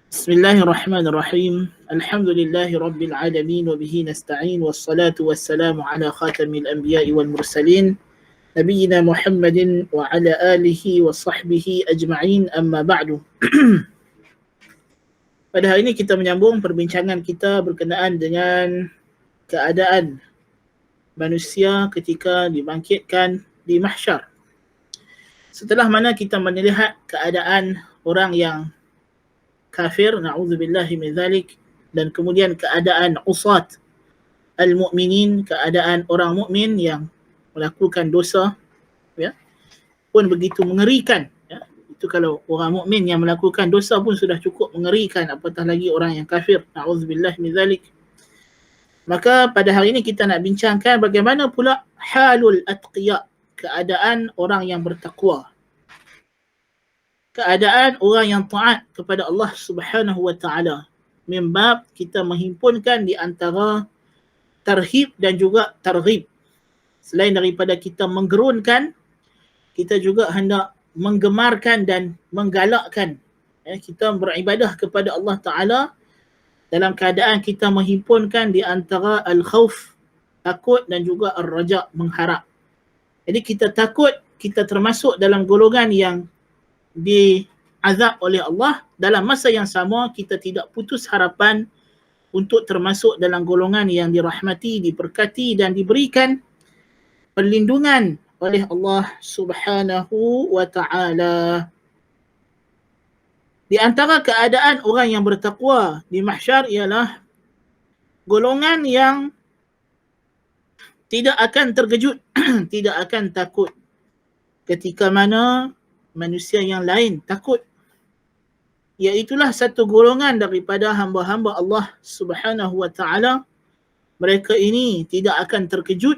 Bismillahirrahmanirrahim. Alhamdulillahi rabbil alamin wa bihi nasta'in wassalatu wassalamu ala khatamil anbiya'i wal mursalin nabiyyina Muhammadin wa ala alihi wa sahbihi ajma'in, amma ba'du. Pada hari ini kita menyambung perbincangan kita berkenaan dengan keadaan manusia ketika dibangkitkan di mahsyar. Setelah mana kita melihat keadaan orang yang kafir, na'udzubillahi min dzalik, dan kemudian keadaan usat al-mu'minin, keadaan orang mukmin yang melakukan dosa, ya, pun begitu mengerikan, ya. Itu kalau orang mukmin yang melakukan dosa pun sudah cukup mengerikan, apatah lagi orang yang kafir, na'udzubillahi min dzalik. Maka pada hari ini kita nak bincangkan bagaimana pula halul atqiya, keadaan orang yang bertakwa, keadaan orang yang taat kepada Allah Subhanahu wa taala. Membab kita menghimpunkan di antara tarhib dan juga targhib. Selain daripada kita menggerunkan, kita juga hendak menggemarkan dan menggalakkan, ya, kita beribadah kepada Allah Taala dalam keadaan kita menghimpunkan di antara al-khauf, takut, dan juga ar-raja, mengharap. Jadi kita takut kita termasuk dalam golongan yang diazab oleh Allah, dalam masa yang sama kita tidak putus harapan untuk termasuk dalam golongan yang dirahmati, diberkati dan diberikan perlindungan oleh Allah Subhanahu wa taala. Di antara keadaan orang yang bertakwa di mahsyar ialah golongan yang tidak akan terkejut, tidak akan takut ketika mana manusia yang lain takut. Iaitulah satu golongan daripada hamba-hamba Allah Subhanahu wa taala. Mereka ini tidak akan terkejut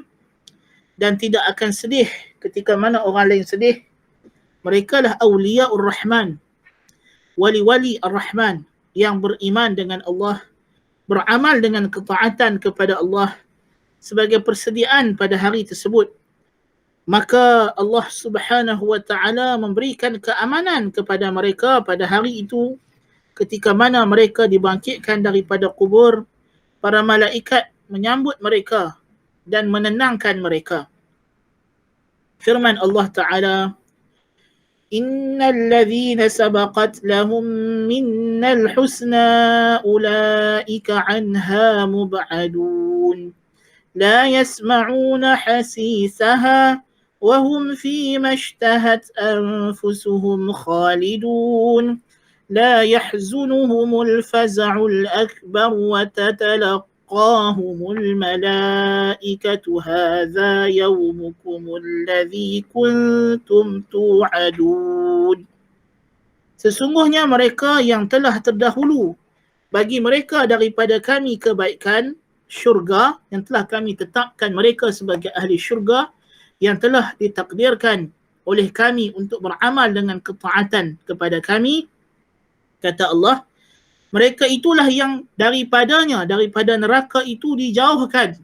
dan tidak akan sedih ketika mana orang lain sedih. Mereka lah awliyaur rahman, wali-wali ar-rahman, yang beriman dengan Allah, beramal dengan ketaatan kepada Allah sebagai persediaan pada hari tersebut. Maka Allah Subhanahu wa taala memberikan keamanan kepada mereka pada hari itu, ketika mana mereka dibangkitkan daripada kubur. Para malaikat menyambut mereka dan menenangkan mereka. Firman Allah Taala, innal ladzina sabaqat lahum minnal husna ulaika anha mub'adun la yasma'una hasisaha وهم فيما اشتهت أنفسهم خالدون لا يحزنهم الفزع الأكبر وتتلقاهم الملائكة هذا يومكم الذي كنتم توعدون. Sesungguhnya mereka yang telah terdahulu, bagi mereka daripada kami kebaikan, syurga, yang telah kami tetapkan mereka sebagai ahli syurga, yang telah ditakdirkan oleh kami untuk beramal dengan ketaatan kepada kami. Kata Allah, mereka itulah yang daripadanya, daripada neraka itu dijauhkan.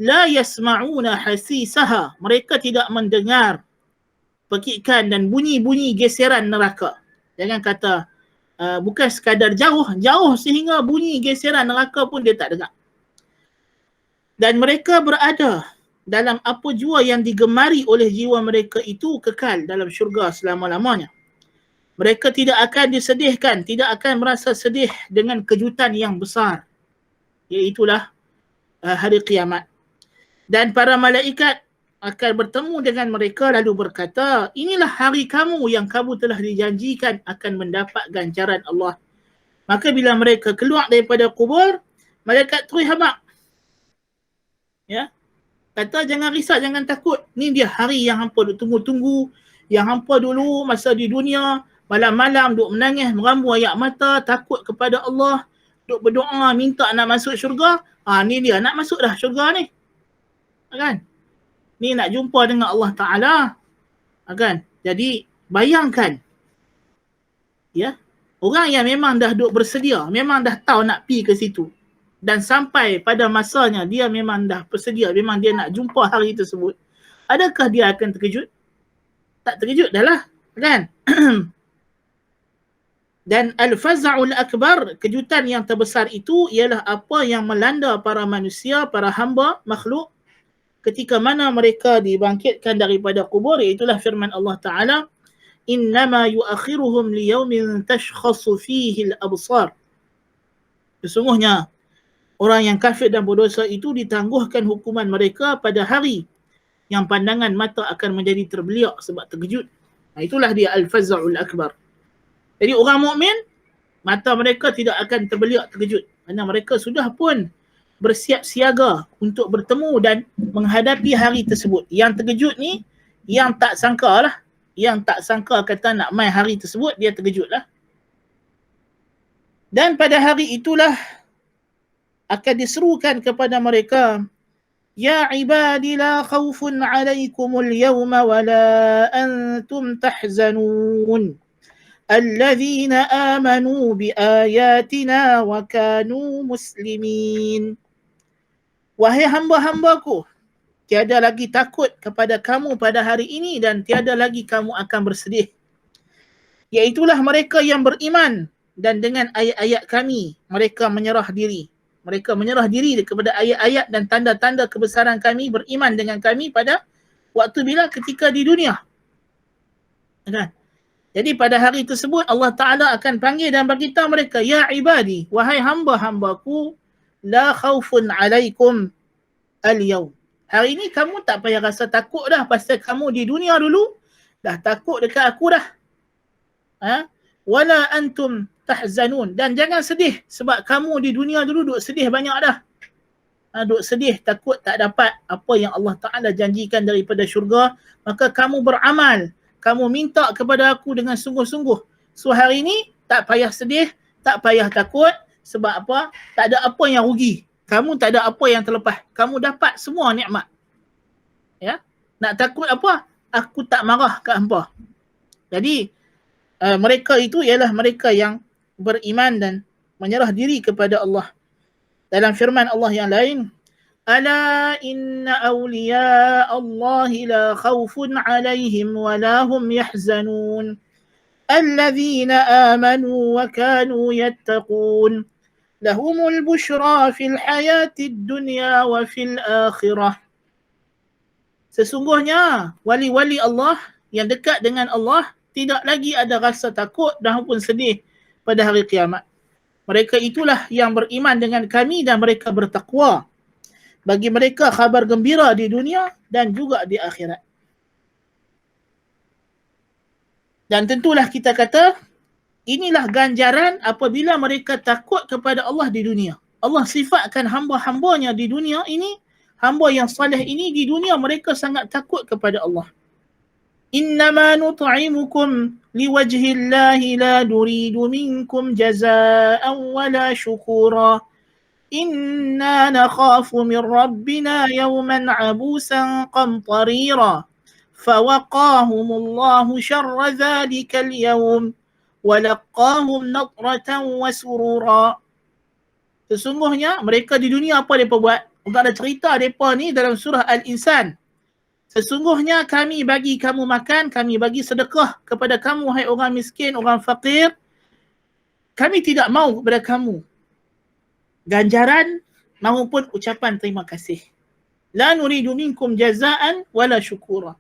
La yasma'una hasisaha, mereka tidak mendengar pekikan dan bunyi-bunyi geseran neraka. Jangan kata bukan sekadar jauh sehingga bunyi geseran neraka pun dia tak dengar. Dan mereka berada dalam apa jua yang digemari oleh jiwa mereka itu kekal dalam syurga selama-lamanya. Mereka tidak akan disedihkan, tidak akan merasa sedih dengan kejutan yang besar, iaitulah hari kiamat. Dan para malaikat akan bertemu dengan mereka lalu berkata, inilah hari kamu yang kamu telah dijanjikan akan mendapat ganjaran Allah. Maka bila mereka keluar daripada kubur, malaikat terus habaq, ya, kata jangan risau, jangan takut. Ni dia hari yang hampa duk tunggu-tunggu. Yang hampa dulu masa di dunia, malam-malam duk menangis, merambu air mata, takut kepada Allah, duk berdoa, minta nak masuk syurga. Ni dia, nak masuk dah syurga ni. Kan? Ni nak jumpa dengan Allah Ta'ala. Kan? Jadi, bayangkan. Ya, orang yang memang dah duk bersedia, memang dah tahu nak pi ke situ. Dan sampai pada masanya dia memang dah bersedia, memang dia nak jumpa hari tersebut. Adakah dia akan terkejut? Tak terkejut dah lah, kan? Dan al-faza'ul akbar, kejutan yang terbesar itu ialah apa yang melanda para manusia, para hamba, makhluk ketika mana mereka dibangkitkan daripada kubur, iaitulah firman Allah Ta'ala, innama yuakhiruhum liyaumin tashkhasu fihi al-absar. Sesungguhnya orang yang kafir dan berdosa itu ditangguhkan hukuman mereka pada hari yang pandangan mata akan menjadi terbeliak sebab terkejut. Itulah dia al-faza'ul akbar. Jadi orang mukmin mata mereka tidak akan terbeliak terkejut kerana mereka sudah pun bersiap siaga untuk bertemu dan menghadapi hari tersebut. Yang terkejut ni yang tak sangka lah, yang tak sangka kata nak mai hari tersebut, dia terkejut lah. Dan pada hari itulah akan diserukan kepada mereka, ya ibadi la khawfun alaikumul yawma wa la antum tahzanun alladzina amanu bi ayatina wa kanu muslimin. Wahai hamba-hambaku, tiada lagi takut kepada kamu pada hari ini dan tiada lagi kamu akan bersedih. Iaitulah mereka yang beriman dan dengan ayat-ayat kami mereka menyerah diri. Mereka menyerah diri kepada ayat-ayat dan tanda-tanda kebesaran kami, beriman dengan kami pada waktu bila ketika di dunia. Kan? Jadi pada hari tersebut Allah Ta'ala akan panggil dan beritahu mereka, ya ibadi, wahai hamba-hambaku, la khawfun alaikum al-yawm. Hari ini kamu tak payah rasa takut dah pasal kamu di dunia dulu dah takut dekat aku dah. Wala antum tahzanun, dan jangan sedih sebab kamu di dunia dulu duk sedih banyak dah. Duk sedih takut tak dapat apa yang Allah Ta'ala janjikan daripada syurga, maka kamu beramal, kamu minta kepada aku dengan sungguh-sungguh. So hari ini tak payah sedih, tak payah takut. Sebab apa? Tak ada apa yang rugi. Kamu tak ada apa yang terlepas. Kamu dapat semua nikmat. Ya? Nak takut apa? Aku tak marah ke hampa. Jadi mereka itu ialah mereka yang beriman dan menyerah diri kepada Allah. Dalam firman Allah yang lain, ala inna awliya Allahi la khawfun alaihim wa la hum yahzanun alladzina amanu wa kanu yattaqun lahumul bushra fil hayatid dunya wa fil akhirah. Sesungguhnya wali-wali Allah yang dekat dengan Allah tidak lagi ada rasa takut dan pun sedih pada hari kiamat. Mereka itulah yang beriman dengan kami dan mereka bertakwa. Bagi mereka khabar gembira di dunia dan juga di akhirat. Dan tentulah kita kata, inilah ganjaran apabila mereka takut kepada Allah di dunia. Allah sifatkan hamba-hambanya di dunia ini, hamba yang salih ini di dunia mereka sangat takut kepada Allah. Innama nut'imukum liwajhillahi la nuridu minkum jazaa'an wala syukura. Inna nakhafu min rabbina yawman 'abusan qamtarira. Fawaqahumullahu syarra dhalikal yawm wa laqahum nadratan wa surura. Sesungguhnya mereka di dunia apa mereka buat? Untuk ada cerita mereka ni dalam surah Al-Insan. Sesungguhnya kami bagi kamu makan, kami bagi sedekah kepada kamu, hai orang miskin, orang fakir. Kami tidak mahu kepada kamu ganjaran maupun ucapan terima kasih. La nuridu minkum jazaan wala syukura.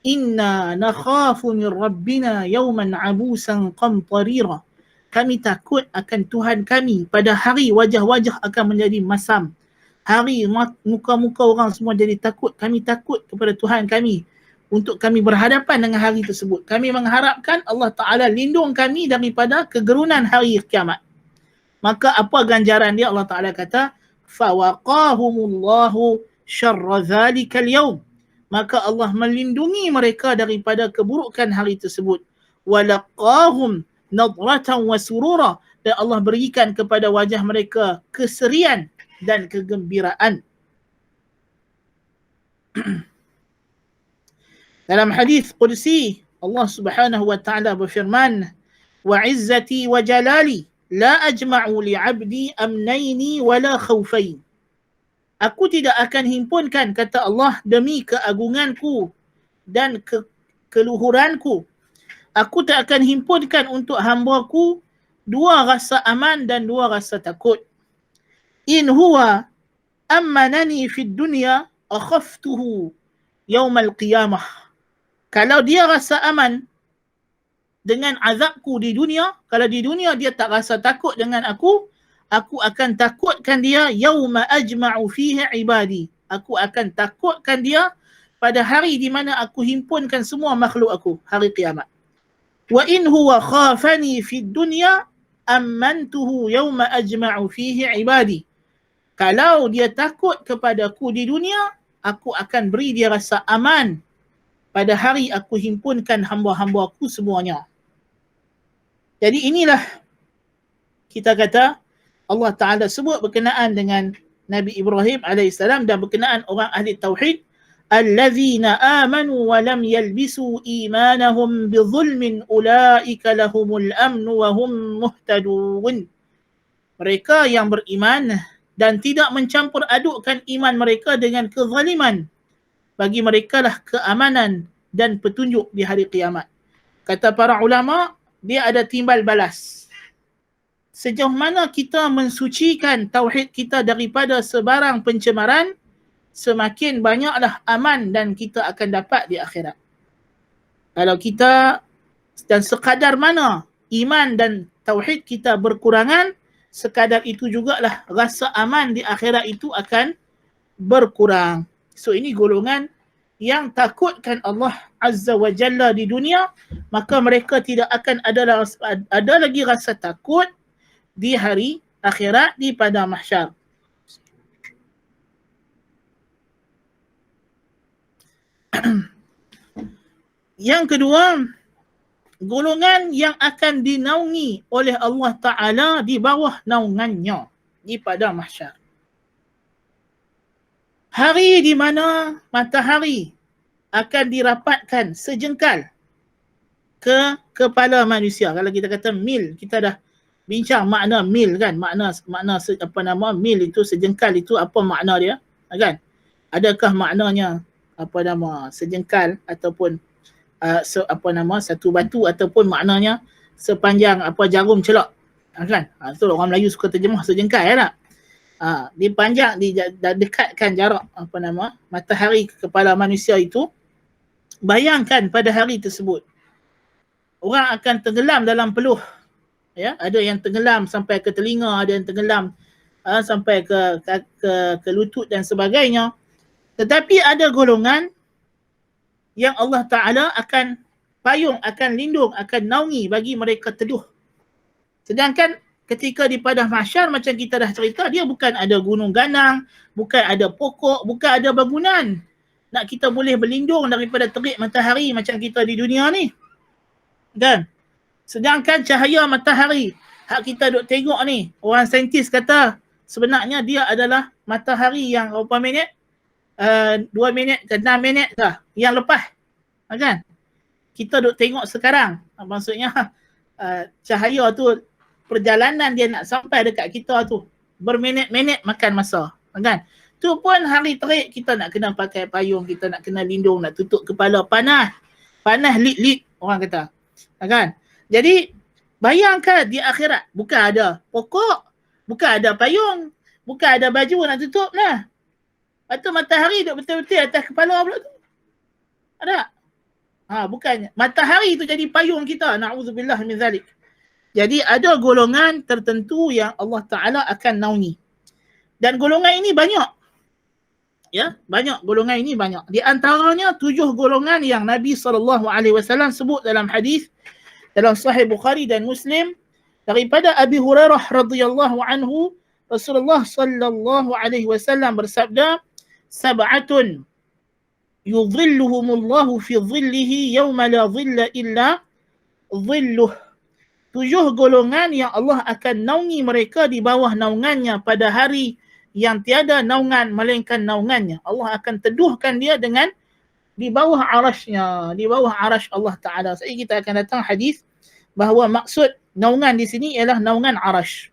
Inna nakhafu min rabbina yawman abusan qamtarira. Kami takut akan Tuhan kami pada hari wajah-wajah akan menjadi masam. Hari muka-muka orang semua jadi takut. Kami takut kepada Tuhan kami untuk kami berhadapan dengan hari tersebut. Kami mengharapkan Allah Ta'ala lindung kami daripada kegerunan hari kiamat. Maka apa ganjaran dia? Allah Ta'ala kata, fawaqahumullahu syarra dhalikal yawm. Maka Allah melindungi mereka daripada keburukan hari tersebut. Walaqahum nadratan wa surura. Dan Allah berikan kepada wajah mereka keserian dan kegembiraan. Dalam hadis qudsi, Allah Subhanahu wa Ta'ala berfirman, wa izzati wa jalali la ajma'u li'abdi amnaini wala khawfain. Aku tidak akan himpunkan, kata Allah, demi keagunganku dan keluhuranku. Aku tak akan himpunkan untuk hambaku dua rasa aman dan dua rasa takut. In huwa ammanani fid dunya akhaftuhu yaumal qiyamah. Kalau dia rasa aman dengan azabku di dunia, kalau di dunia dia tak rasa takut dengan aku akan takutkan dia yauma ajma'u fihi ibadi. Aku akan takutkan dia pada hari di mana aku himpunkan semua makhluk aku, hari kiamat. Wa in huwa khafani fid dunya ammantuhu yauma ajma'u fihi ibadi. Kalau dia takut kepadaku di dunia, aku akan beri dia rasa aman pada hari aku himpunkan hamba-hamba aku semuanya. Jadi inilah kita kata Allah Ta'ala sebut berkenaan dengan Nabi Ibrahim AS dan berkenaan orang ahli tauhid, allazina amanu wa lam yalbisu imanahum bizulmin ulaika lahumul amnu wa hum muhtadun. Mereka yang beriman dan tidak mencampur adukkan iman mereka dengan kezaliman, bagi mereka lah keamanan dan petunjuk di hari kiamat. Kata para ulama, dia ada timbal balas. Sejauh mana kita mensucikan tauhid kita daripada sebarang pencemaran, semakin banyaklah aman dan kita akan dapat di akhirat. Kalau kita dan sekadar mana iman dan tauhid kita berkurangan, sekadar itu jugalah rasa aman di akhirat itu akan berkurang. So ini golongan yang takutkan Allah Azza wa Jalla di dunia, maka mereka tidak akan ada lagi rasa takut di hari akhirat, di pada mahsyar. Yang kedua, golongan yang akan dinaungi oleh Allah Ta'ala di bawah naungannya di pada mahsyar. Hari di mana matahari akan dirapatkan sejengkal ke kepala manusia. Kalau kita kata mil, kita dah bincang makna mil kan, makna apa nama mil itu, sejengkal itu apa makna dia, kan? Adakah maknanya apa nama sejengkal ataupun apa nama satu batu, ataupun maknanya sepanjang apa jarum celak, kan? Itu orang Melayu suka terjemah sejengkal ya tak? Dipanjang, dekatkan jarak apa nama matahari ke kepala manusia itu. Bayangkan pada hari tersebut orang akan tenggelam dalam peluh, ya, ada yang tenggelam sampai ke telinga, ada yang tenggelam sampai ke lutut dan sebagainya. Tetapi ada golongan yang Allah Ta'ala akan payung, akan lindung, akan naungi bagi mereka teduh. Sedangkan ketika di padang mahsyar macam kita dah cerita, dia bukan ada gunung ganang, bukan ada pokok, bukan ada bangunan nak kita boleh berlindung daripada terik matahari macam kita di dunia ni, kan? Sedangkan cahaya matahari hak kita duk tengok ni, orang saintis kata sebenarnya dia adalah matahari yang berapa minit, 2 minit ke 6 minit dah yang lepas, kan? Kita duk tengok sekarang, maksudnya cahaya tu, perjalanan dia nak sampai dekat kita tu berminit-minit makan masa, kan? Tu pun hari terik kita nak kena pakai payung, kita nak kena lindung, nak tutup kepala, panas lit-lit orang kata, kan? Jadi bayangkan di akhirat bukan ada pokok, bukan ada payung, bukan ada baju nak tutup lah. Lepas tu matahari duk betul-betul atas kepala pula tu. Ada? Bukannya matahari tu jadi payung kita. Na'udzubillah min zalik. Jadi ada golongan tertentu yang Allah Ta'ala akan naungi. Dan golongan ini banyak. Ya, banyak golongan ini banyak. Di antaranya 7 golongan yang Nabi SAW sebut dalam hadis dalam Sahih Bukhari dan Muslim daripada Abi Hurairah radhiyallahu anhu, Rasulullah sallallahu alaihi wasallam bersabda, sab'atun yudhilluhumullahu fi dhillihi yawma la dhilla illa dhilluh. 7 golongan yang Allah akan naungi mereka di bawah naungannya pada hari yang tiada naungan melainkan naungannya. Allah akan teduhkan dia dengan di bawah arasy-Nya, di bawah arasy Allah Ta'ala. Jadi kita akan datang hadis bahawa maksud naungan di sini ialah naungan arasy.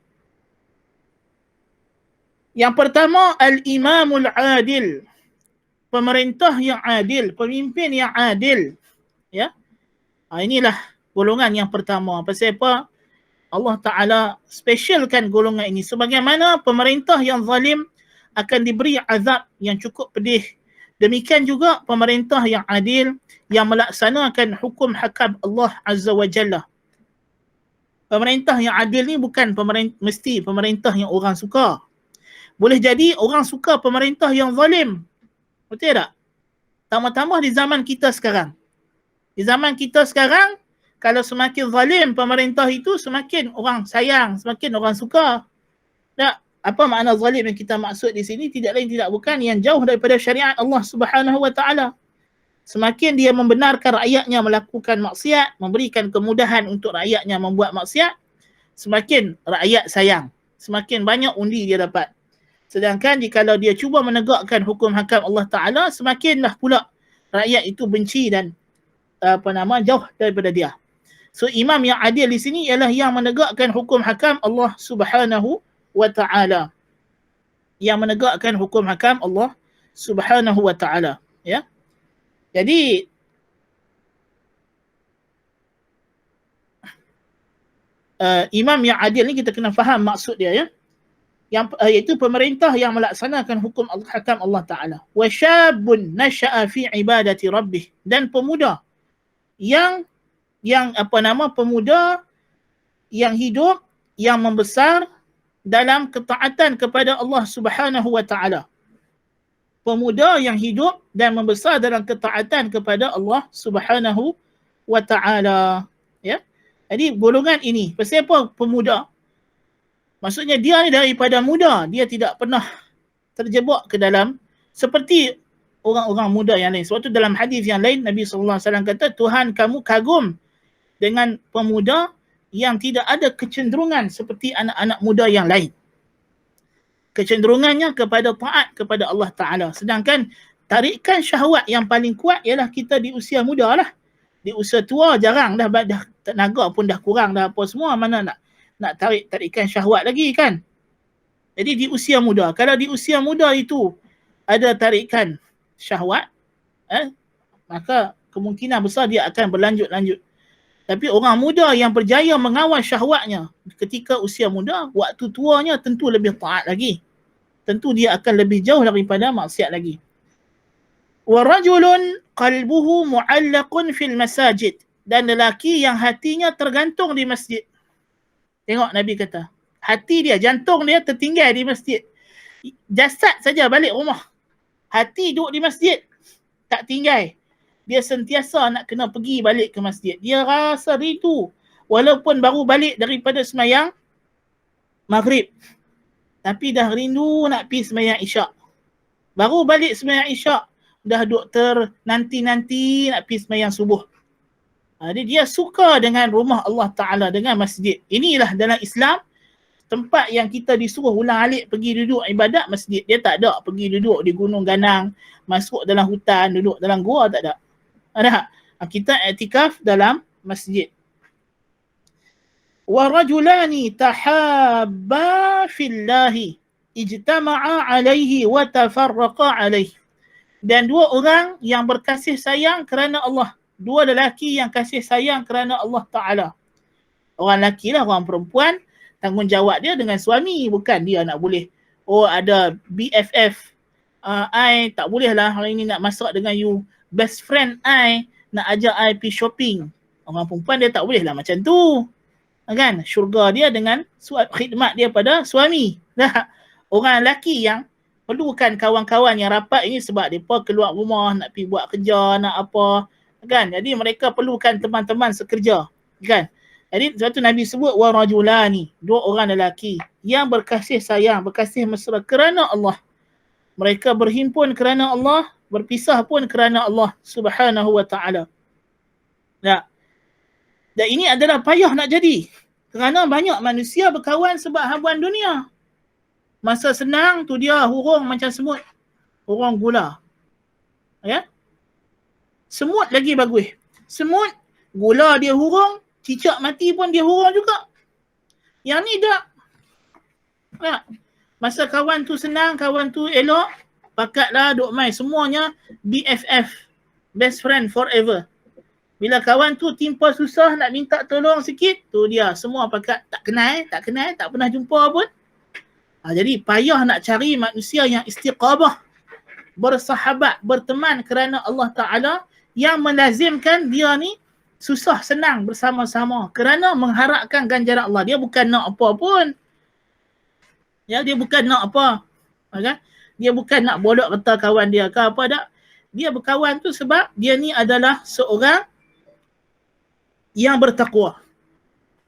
Yang pertama, al-imamul adil. Pemerintah yang adil, pemimpin yang adil. Ya. Inilah golongan yang pertama. Pasal apa? Allah Ta'ala specialkan golongan ini. Sebagaimana pemerintah yang zalim akan diberi azab yang cukup pedih. Demikian juga pemerintah yang adil yang melaksanakan hukum hakam Allah Azza wa Jalla. Pemerintah yang adil ni bukan mesti pemerintah yang orang suka. Boleh jadi orang suka pemerintah yang zalim. Betul tak? Tambah-tambah di zaman kita sekarang. Di zaman kita sekarang, kalau semakin zalim pemerintah itu, semakin orang sayang, semakin orang suka. Tak? Apa makna zalim yang kita maksud di sini? Tidak lain tidak bukan yang jauh daripada syariat Allah Subhanahu wa Ta'ala. Semakin dia membenarkan rakyatnya melakukan maksiat, memberikan kemudahan untuk rakyatnya membuat maksiat, semakin rakyat sayang. Semakin banyak undi dia dapat. Sedangkan jikalau dia cuba menegakkan hukum hakam Allah Ta'ala, semakinlah pula rakyat itu benci dan jauh daripada dia. So imam yang adil di sini ialah yang menegakkan hukum hakam Allah Subhanahu wa Ta'ala. Yang menegakkan hukum hakam Allah Subhanahu wa Ta'ala. Ya. Jadi imam yang adil ni kita kena faham maksud dia, ya. Yang iaitu pemerintah yang melaksanakan hukum hakam Allah Ta'ala. Wa syabun nasha'a fi ibadati rabbih, dan pemuda yang pemuda yang hidup, yang membesar dalam ketaatan kepada Allah Subhanahu wa Ta'ala. Pemuda yang hidup dan membesar dalam ketaatan kepada Allah Subhanahu wa Ta'ala. Ya. Jadi golongan ini, pasal apa pemuda? Maksudnya dia ni daripada muda, dia tidak pernah terjebak ke dalam seperti orang-orang muda yang lain. Sebab tu dalam hadis yang lain Nabi SAW kata, Tuhan kamu kagum dengan pemuda yang tidak ada kecenderungan seperti anak-anak muda yang lain. Kecenderungannya kepada taat kepada Allah Ta'ala. Sedangkan tarikan syahwat yang paling kuat ialah kita di usia muda lah. Di usia tua jarang dah tenaga pun dah kurang dah apa semua, mana nak tarikan syahwat lagi kan. Jadi di usia muda, kalau di usia muda itu ada tarikan syahwat, maka kemungkinan besar dia akan berlanjut-lanjut. Tapi orang muda yang berjaya mengawal syahwatnya ketika usia muda, waktu tuanya tentu lebih taat lagi. Tentu dia akan lebih jauh daripada maksiat lagi. Wa rajulun qalbuhu mu'allaqun fil masajid, dan lelaki yang hatinya tergantung di masjid. Tengok Nabi kata, hati dia, jantung dia tertinggal di masjid. Jasad saja balik rumah. Hati duduk di masjid, tak tinggal. Dia sentiasa nak kena pergi balik ke masjid. Dia rasa rindu walaupun baru balik daripada semayang maghrib. Tapi dah rindu nak pergi semayang isyak. Baru balik semayang isyak, dah doktor nanti-nanti nak pergi semayang subuh. Jadi dia suka dengan rumah Allah Ta'ala, dengan masjid. Inilah dalam Islam, tempat yang kita disuruh ulang alik pergi duduk ibadat, masjid. Dia tak ada pergi duduk di gunung ganang, masuk dalam hutan, duduk dalam gua, tak ada. Ada. Kita i'tikaf dalam masjid. Wa rajulani tahabba fillahi ijtama'a alaihi wa tafarraqa alaihi. Dan dua orang yang berkasih sayang kerana Allah. Dua lelaki yang kasih sayang kerana Allah Ta'ala. Orang lelaki lah, orang perempuan, tanggungjawab dia dengan suami. Bukan dia nak boleh, ada BFF. I tak boleh lah hari ni nak masak dengan you. Best friend I nak ajak I pergi shopping. Orang perempuan dia tak boleh lah macam tu. Kan? Syurga dia dengan khidmat dia pada suami. Orang lelaki yang perlukan kawan-kawan yang rapat ini sebab mereka keluar rumah, nak pergi buat kerja, nak apa. Kan? Jadi mereka perlukan teman-teman sekerja. Kan? Jadi sebab tu Nabi sebut wa rajulani, dua orang lelaki yang berkasih sayang, berkasih mesra kerana Allah. Mereka berhimpun kerana Allah, berpisah pun kerana Allah Subhanahu wa Ta'ala. Dan ini adalah payah nak jadi. Kerana banyak manusia berkawan sebab habuan dunia. Masa senang tu dia hurung macam semut. Hurung gula. Ya? Semut lagi bagus. Semut, gula dia hurung, cicak mati pun dia hurung juga. Yang ni tak. Ya. Masa kawan tu senang, kawan tu elok, pakatlah duk main. Semuanya BFF. Best friend forever. Bila kawan tu timpa susah nak minta tolong sikit, tu dia semua pakat tak kenal, tak pernah jumpa pun. Jadi payah nak cari manusia yang istiqamah, bersahabat, berteman kerana Allah Ta'ala, yang melazimkan dia ni susah senang bersama-sama kerana mengharapkan ganjaran Allah. Dia bukan nak apa pun. Ya, dia bukan nak apa. Okay? Dia bukan nak bolok kata kawan dia ke apa tak. Dia berkawan tu sebab dia ni adalah seorang yang bertakwa.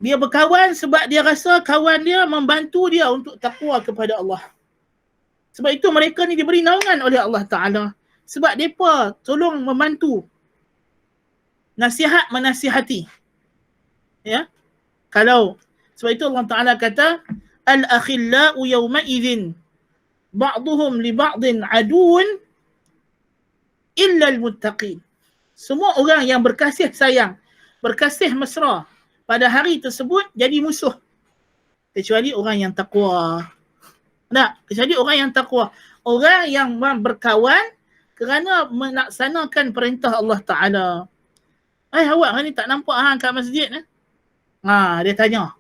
Dia berkawan sebab dia rasa kawan dia membantu dia untuk takwa kepada Allah. Sebab itu mereka ni diberi naungan oleh Allah Ta'ala. Sebab mereka tolong membantu. Nasihat menasihati. Ya. Sebab itu Allah Ta'ala kata, Al-akhillau yawma'idhin ba'duhum li ba'din aduun illa al-muttaqin. Semua orang yang berkasih sayang, berkasih mesra, pada hari tersebut jadi musuh. Kecuali orang yang takwa. Kecuali orang yang takwa. Orang yang berkawan kerana melaksanakan perintah Allah Ta'ala. Awak ni tak nampak hang kat masjid ni? Dia tanya.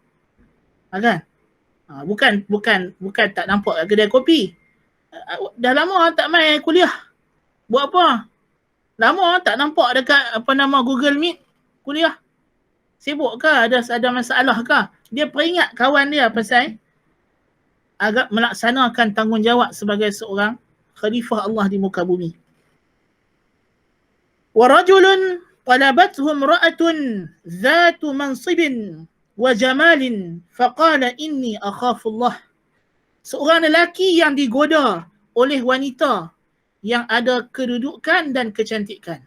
Kan? Bukan tak nampak kat kedai kopi. Dah lama tak main kuliah. Buat apa? Lama tak nampak dekat Google Meet kuliah. Sibuk ke? Ada masalah ke? Dia peringat kawan dia pasal agak melaksanakan tanggungjawab sebagai seorang khalifah Allah di muka bumi. Wa rajulun talabathu imra'atun zatu mansibin wa jamalin faqala inni akhafu Allah. Seorang lelaki yang digoda oleh wanita yang ada kedudukan dan kecantikan.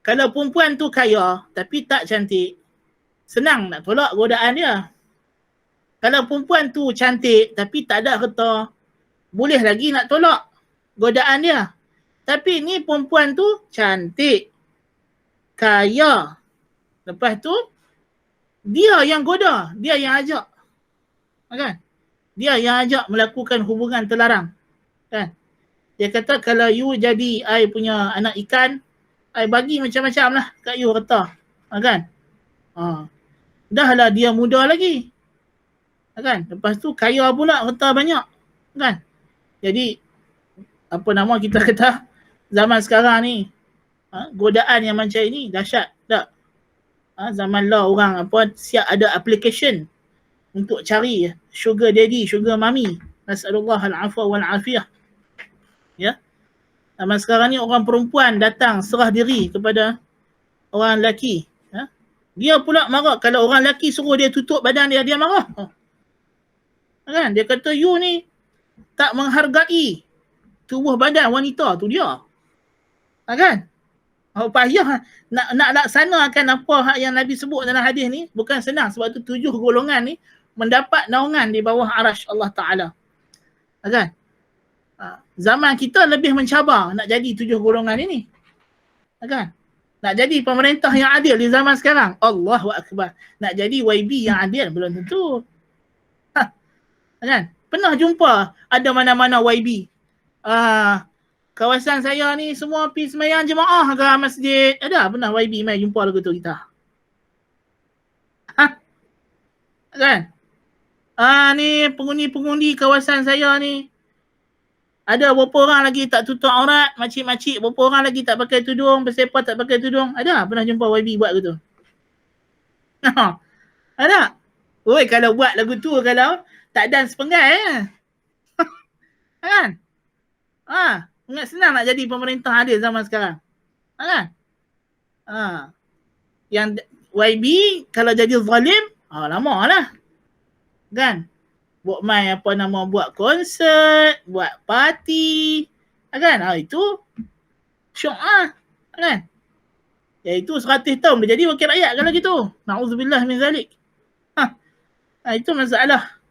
Kalau perempuan tu kaya tapi tak cantik, senang nak tolak godaan dia. Kalau perempuan tu cantik tapi tak ada harta, boleh lagi nak tolak godaan dia. Tapi ni perempuan tu cantik, kaya. Lepas tu, dia yang goda, dia yang ajak. Kan? Dia yang ajak melakukan hubungan terlarang. Kan? Dia kata kalau you jadi I punya anak ikan, I bagi macam-macam lah kat you harta. Kan? Dah lah dia muda lagi. Kan? Lepas tu kaya pula, harta banyak. Kan? Jadi, kita kata zaman sekarang ni, godaan yang macam ini dahsyat tak? Zaman lah orang siap ada application untuk cari sugar daddy, sugar mommy. Nas'alullah al-afwa wal-afiyah. Ya. Zaman sekarang ni orang perempuan datang serah diri kepada orang lelaki. Ya. Dia pula marah. Kalau orang lelaki suruh dia tutup badan dia, dia marah. Kan? Dia kata you ni tak menghargai tubuh badan wanita tu dia. Kan? Payah nak laksanakan apa hak yang Nabi sebut dalam hadis ni bukan senang. Sebab tu 7 golongan ni mendapat naungan di bawah arasy Allah Ta'ala. Kan? Zaman kita lebih mencabar nak jadi 7 golongan ini. Kan? Nak jadi pemerintah yang adil di zaman sekarang. Allahu Akbar. Nak jadi YB yang adil belum tentu. Kan? Pernah jumpa ada mana-mana YB. Kawasan saya ni semua pergi sembahyang jemaah ke masjid. Ada pernah YB mai jumpa lagu tu kita? Kan? Ni pengundi-pengundi kawasan saya ni. Ada berapa orang lagi tak tutup aurat, makcik-makcik berapa orang lagi tak pakai tudung, bersepa tak pakai tudung. Ada pernah jumpa YB buat gitu? Ada? Oi, kalau buat lagu tu kalau tak dance penggai kan? Ingat senang nak jadi pemerintah adil zaman sekarang. Kan? Yang YB kalau jadi zalim, lama lah. Kan? Buat main buat konsert, buat parti. Kan? Itu syok kan? Ya itu 100 tahun dia jadi wakil rakyat kalau gitu. Na'udzubillah min zalik. Itu masalah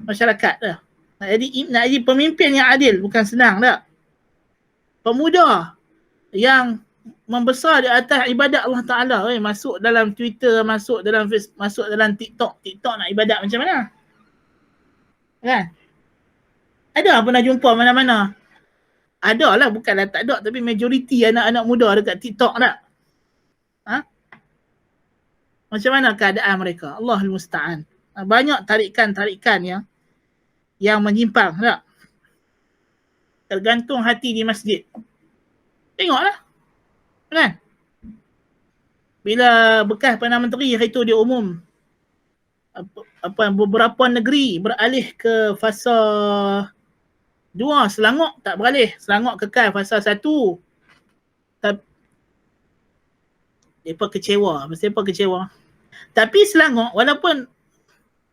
masyarakat dah. Nak jadi pemimpin yang adil bukan senang tak? Pemuda yang membesar di atas ibadat Allah Ta'ala, masuk dalam Twitter, masuk dalam Facebook, masuk dalam TikTok. TikTok nak ibadat macam mana? Kan? Ada pernah jumpa mana-mana? Ada lah, bukanlah tak ada, tapi majoriti anak-anak muda dekat TikTok tak? Macam mana keadaan mereka? Allahul Musta'an. Banyak tarikan-tarikan yang menyimpang, tak? Tergantung hati di masjid. Tengoklah, kan? Bila bekas Perdana Menteri hari itu dia umum beberapa negeri beralih ke fasa 2, Selangor tak beralih. Selangor kekal fasa 1. Mereka kecewa. Mereka kecewa. Tapi Selangor, walaupun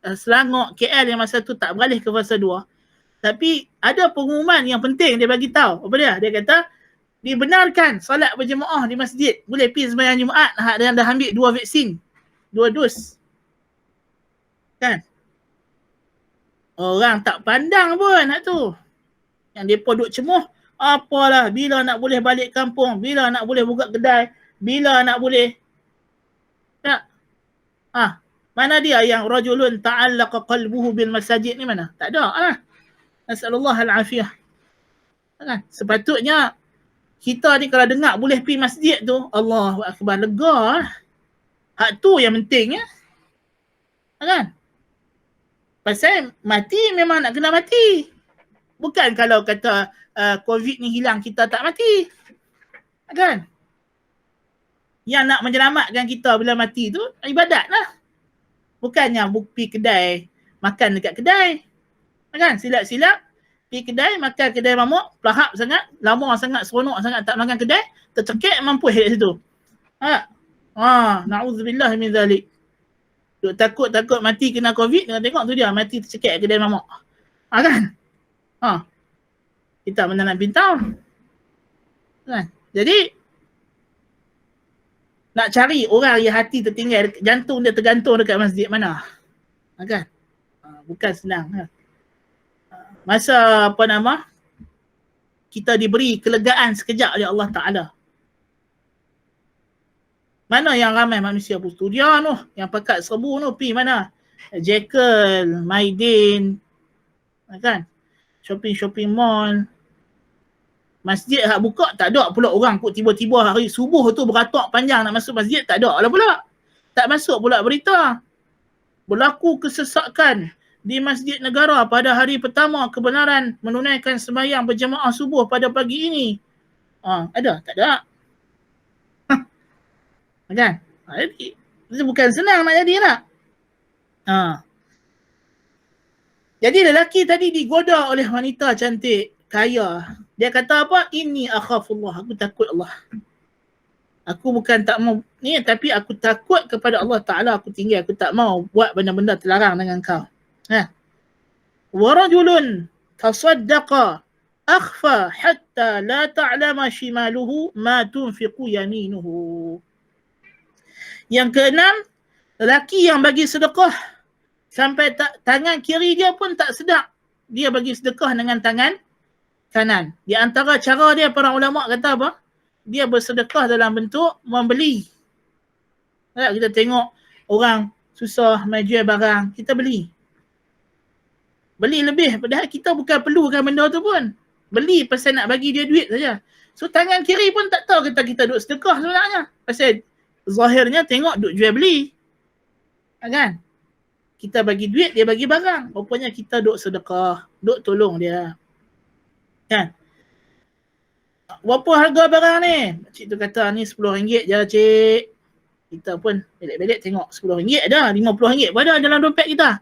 Selangor, KL yang masa tu tak beralih ke fasa 2, tapi ada pengumuman yang penting dia bagi tahu. Apa dia? Dia kata dibenarkan solat berjemaah di masjid. Boleh pergi sembahyang Jumaat dan dah ambil 2 vaksin. 2 dos. Kan? Orang tak pandang pun hak tu. Yang mereka duk cemuh, apalah bila nak boleh balik kampung, bila nak boleh buka kedai, bila nak boleh. Tak? Mana dia yang rajulun ta'allaqa qalbuhu bil masajid ni mana? Tak ada lah. Nasallallahu al-afiyah. Kan? Sepatutnya kita ni kalau dengar boleh pergi masjid tu, Allahu akbar, lega. Hak tu yang penting ya. Kan? Pasal mati memang nak kena mati. Bukan kalau kata COVID ni hilang kita tak mati. Kan? Yang nak menyelamatkan kita bila mati tu ibadat lah. Bukannya pergi kedai, makan dekat kedai. Kan? Silap-silap pergi kedai, makan kedai mamak, pelahap sangat, lama sangat, seronok sangat tak makan kedai, tercekik mampu dekat situ. Na'udzubillah min zalik. Duk takut mati kena COVID, tengok tu dia mati tercekik kedai mamak. Kan? Kita mana nak pintar. Kan? Jadi nak cari orang yang hati tertinggal, jantung dia tergantung dekat masjid mana. Kan? Bukan senang. Masa kita diberi kelegaan sekejap oleh Allah Ta'ala. Mana yang ramai manusia berstudia tu, yang pekat serbu tu, pergi mana? Jekyll, Maidin, kan? Shopping mall. Masjid hak buka tak ada pula orang kok tiba-tiba hari subuh tu beratok panjang nak masuk masjid, tak ada lah pula. Tak masuk pula berita. Berlaku kesesakan di Masjid Negara pada hari pertama kebenaran menunaikan sembahyang berjemaah subuh pada pagi ini. Ada? Tak ada. Kan? Itu bukan senang nak jadi nak. Jadi lelaki tadi digoda oleh wanita cantik, kaya. Dia kata apa? Inni akhafullah. Aku takut Allah. Aku bukan tak mau ni, tapi aku takut kepada Allah Ta'ala. Aku tinggal. Aku tak mau buat benda-benda terlarang dengan kau. Wa rajulun tasaddaqa akhfa hatta la ta'lama shimaluhu ma tunfiqu yaminuhu. Yang keenam, lelaki yang bagi sedekah sampai tangan kiri dia pun tak sedar. Dia bagi sedekah dengan tangan kanan. Di antara cara dia, para ulama kata apa? Dia bersedekah dalam bentuk membeli. Kita tengok orang susah jual barang, kita beli. Beli lebih, padahal kita bukan perlukan benda tu pun. Beli pasal nak bagi dia duit saja. So tangan kiri pun tak tahu kita duk sedekah sebenarnya. Pasal zahirnya tengok duk jual beli. Kan? Kita bagi duit, dia bagi barang. Rupanya kita duk sedekah, duk tolong dia. Kan? Berapa harga barang ni? Cik tu kata ni RM10 je cik. Kita pun belik-belik tengok RM10 ada, RM50 pun ada dalam dompet kita.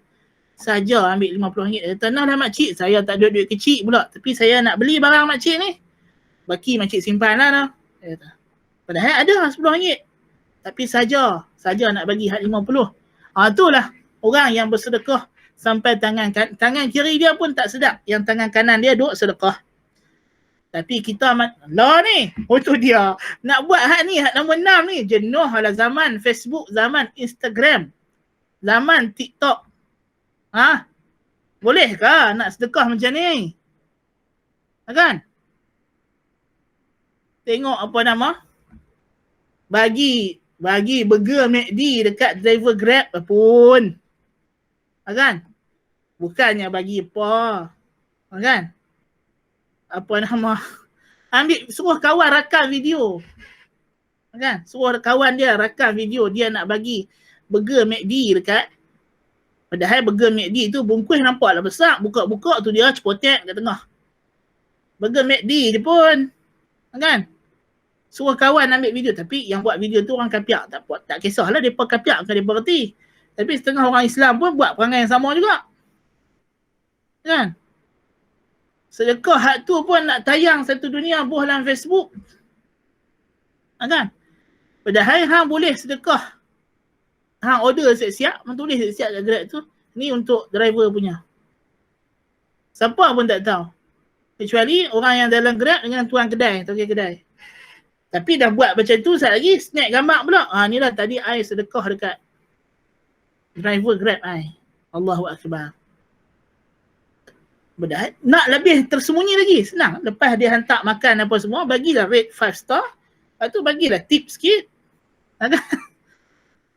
Saja ambil RM50. Dia kata, nah lah makcik, saya tak ada duit kecil pula. Tapi saya nak beli barang makcik ni. Baki makcik simpan lah. Dia kata, padahal ada RM10. Tapi saja nak bagi hak 50. Itulah orang yang bersedekah sampai tangan kiri dia pun tak sedap. Yang tangan kanan dia duk sedekah. Tapi kita lah ni, tu dia. Nak buat hak ni, hak nombor 6 ni. Jenuh lah zaman Facebook, zaman Instagram, zaman TikTok. Bolehkah nak sedekah macam ni? Kan? Tengok apa nama? Bagi burger McD dekat driver Grab pun. Kan? Bukannya bagi apa. Kan? Apa nama? Suruh kawan rakam video. Kan? Suruh kawan dia rakam video. Dia nak bagi burger McD dekat. Padahal burger McD tu bungkus nampaklah besar. Buka-buka tu dia cepotek kat tengah. Burger McD je pun. Kan? Suruh kawan ambil video. Tapi yang buat video tu orang kapiak. Tak kisahlah mereka kapiak ke mereka reti. Tapi setengah orang Islam pun buat perangai yang sama juga. Kan? Sedekah hak tu pun nak tayang satu dunia buh dalam Facebook. Kan? Padahal hang boleh sedekah. Hang order siap-siap, hang tulis siap-siap kat Grab tu. Ni untuk driver punya. Siapa pun tak tahu. Kecuali orang yang dalam Grab dengan tuan kedai, toki kedai. Tapi dah buat macam tu, sekali lagi snap gambar pula. Ni lah tadi I sedekah dekat driver Grab I. Allahu Akbar. Padahal nak lebih tersembunyi lagi, senang. Lepas dia hantar makan apa semua, bagilah rate 5 star. Lepas tu bagilah tip sikit.